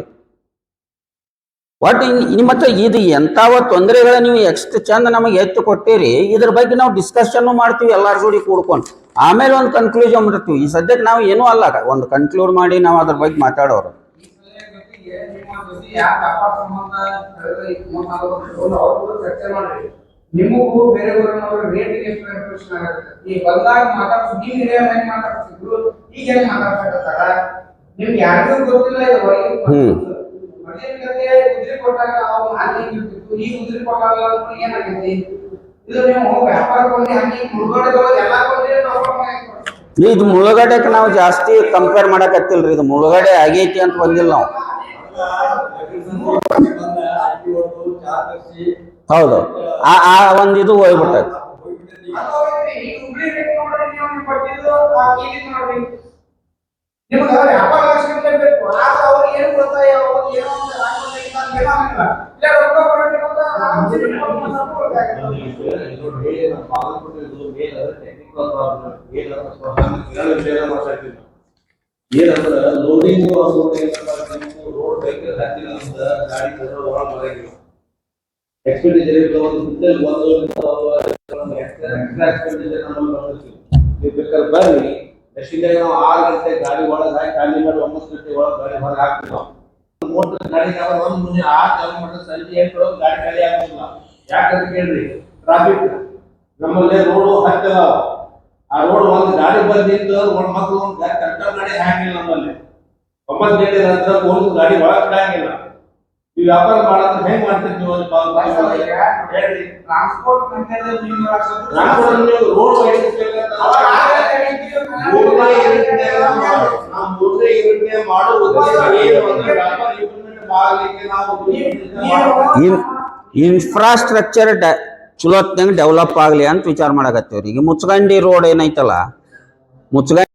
ಒಟ್ ಮತ್ತೆ ಇದು ಎಂತಾವ ತೊಂದರೆಗಳ ನೀವು ಎಷ್ಟು ಚಂದ ನಮಗೆ ಎತ್ತು ಕೊಟ್ಟಿರಿ ಇದ್ರ ಬಗ್ಗೆ ನಾವು ಡಿಸ್ಕಷನ್ ಮಾಡ್ತೀವಿ ಎಲ್ಲಾರ ಜೋಡಿ ಕೂಡ್ಕೊಂಡು ಆಮೇಲೆ ಒಂದು ಕನ್ಕ್ಲೂಷನ್ ಮಾಡ್ತೀವಿ ಈ ಸದ್ಯಕ್ಕೆ ನಾವು ಏನೂ ಅಲ್ಲ ಒಂದು ಕನ್ಕ್ಲೂಡ್ ಮಾಡಿ ನಾವು ಅದ್ರ ಬಗ್ಗೆ ಮಾತಾಡೋರು ನಿಮಗೂ ಬೇರೆ ರೇಟ್ ಎಷ್ಟು ಕನ್ಫ್ಯೂಷನ್ ಆಗುತ್ತೆ ಈ ಬಂದಾಗ ಮಾತಾಡ್ತೀವಿ ಈಗ ಹೆಂಗ್ ಮಾತಾಡ್ತಿದ್ರು ಈಗ ಹೆಂಗ್ ಮಾತಾಡ್ತಾರ ನಿಮ್ಗೆ ಯಾರಿಗೂ ಗೊತ್ತಿಲ್ಲ ಇದು ಉದ್ರಿ ಕೊಟ್ಟಾಗ ಅವ್ರು ಹಾಗೆ ಇರ್ತಿತ್ತು ಈಗ ಉದ್ರಿ ಕೊಟ್ಟಾಗ ಏನಾಗೈತಿ ಇದು ನೀವು ವ್ಯಾಪಾರಕ್ಕೆ ಹಂಗೆ ಮುಳುಗಡೆದೊಳಗೆ ಎಲ್ಲಾ ಬಂದ್ರೆ ಇದು ಮುಳುಗಡೆಗೆ ನಾವು ಜಾಸ್ತಿ ಕಂಪೇರ್ ಮಾಡಕತ್ತಿಲ್ರಿ ಇದು ಮುಳುಗಡೆ ಆಗೈತಿ ಅಂತ ಬಂದಿಲ್ಲ ನಾವು ಹೌದು ಆ ಒಂದ್ ಇದು ಹೋಗ್ಬಿಟ್ಟೈತಿ ಏನಂದ್ರ ಲೋಡಿಂಗ್ ರೋಡ್ ವೆಹಿಕಲ್ ಗಾಡಿ ಒಳಗೆ ಎಕ್ಸ್ಪೆಂಡಿಚರ್ ಬೇಕಾದ್ರೆ ಬರ್ರಿ ನೆಕ್ಸ್ಟ್ ನಾವು 6 ಗಂಟೆ ಗಾಡಿ ಒಳಗೆ ಹಾಕಿ ಖಾಲಿ ಮಾಡಿ 9 ಗಂಟೆ ಒಳಗೆ ಗಾಡಿ ಹೊರಗೆ ಹಾಕ್ತೀವಿ ಮೋಟರ್ ಗಾಡಿ ಒಂದು ಮುಂಜಾನೆ 6 ಚಾಲು ಮಾಡಿದ್ರೆ ಸಂಜೆ 8 ಒಳಗೆ ಗಾಡಿ ಖಾಲಿ ಆಗೋದಿಲ್ಲ ಯಾಕಂತ ಕೇಳ್ರಿ ಟ್ರಾಫಿಕ್ ನಮ್ಮಲ್ಲಿ ರೋಡ್ ಹತ್ತದ ಆ ರೋಡ್ ಒಂದು ಗಾಡಿ ಬಂದಿದ್ದು ಮಕ್ಕಳು ಒಂದು ಕಂಟ್ರೋಲ್ ಗಾಡಿ ಹಾಕಿಲ್ಲ ನಮ್ಮಲ್ಲಿ 9 ಗಂಟೆ ನಂತರ ಪೊಲೀಸ್ ಗಾಡಿ ಒಳಗೆ ಬಿಡಂಗಿಲ್ಲ ಈ ವ್ಯಾಪಾರ ಮಾಡೋದ್ರೆ ಹೆಂಗ್ ಮಾಡ್ತೀರಿ ನೀವು ಹೇಳ್ರಿ ಟ್ರಾನ್ಸ್ಪೋರ್ಟ್ ರೋಡ್ ಇನ್ಫ್ರಾಸ್ಟ್ರಕ್ಚರ್ ಚಲೋತ್ನಂಗೆ ಡೆವಲಪ್ ಆಗ್ಲಿ ಅಂತ ವಿಚಾರ ಮಾಡಕತ್ತೇವ್ರಿ ಈಗ ಮುಚ್ಚಗಂಡಿ ರೋಡ್ ಏನೈತಲ್ಲ ಮುಚ್ಚಗಂಡಿ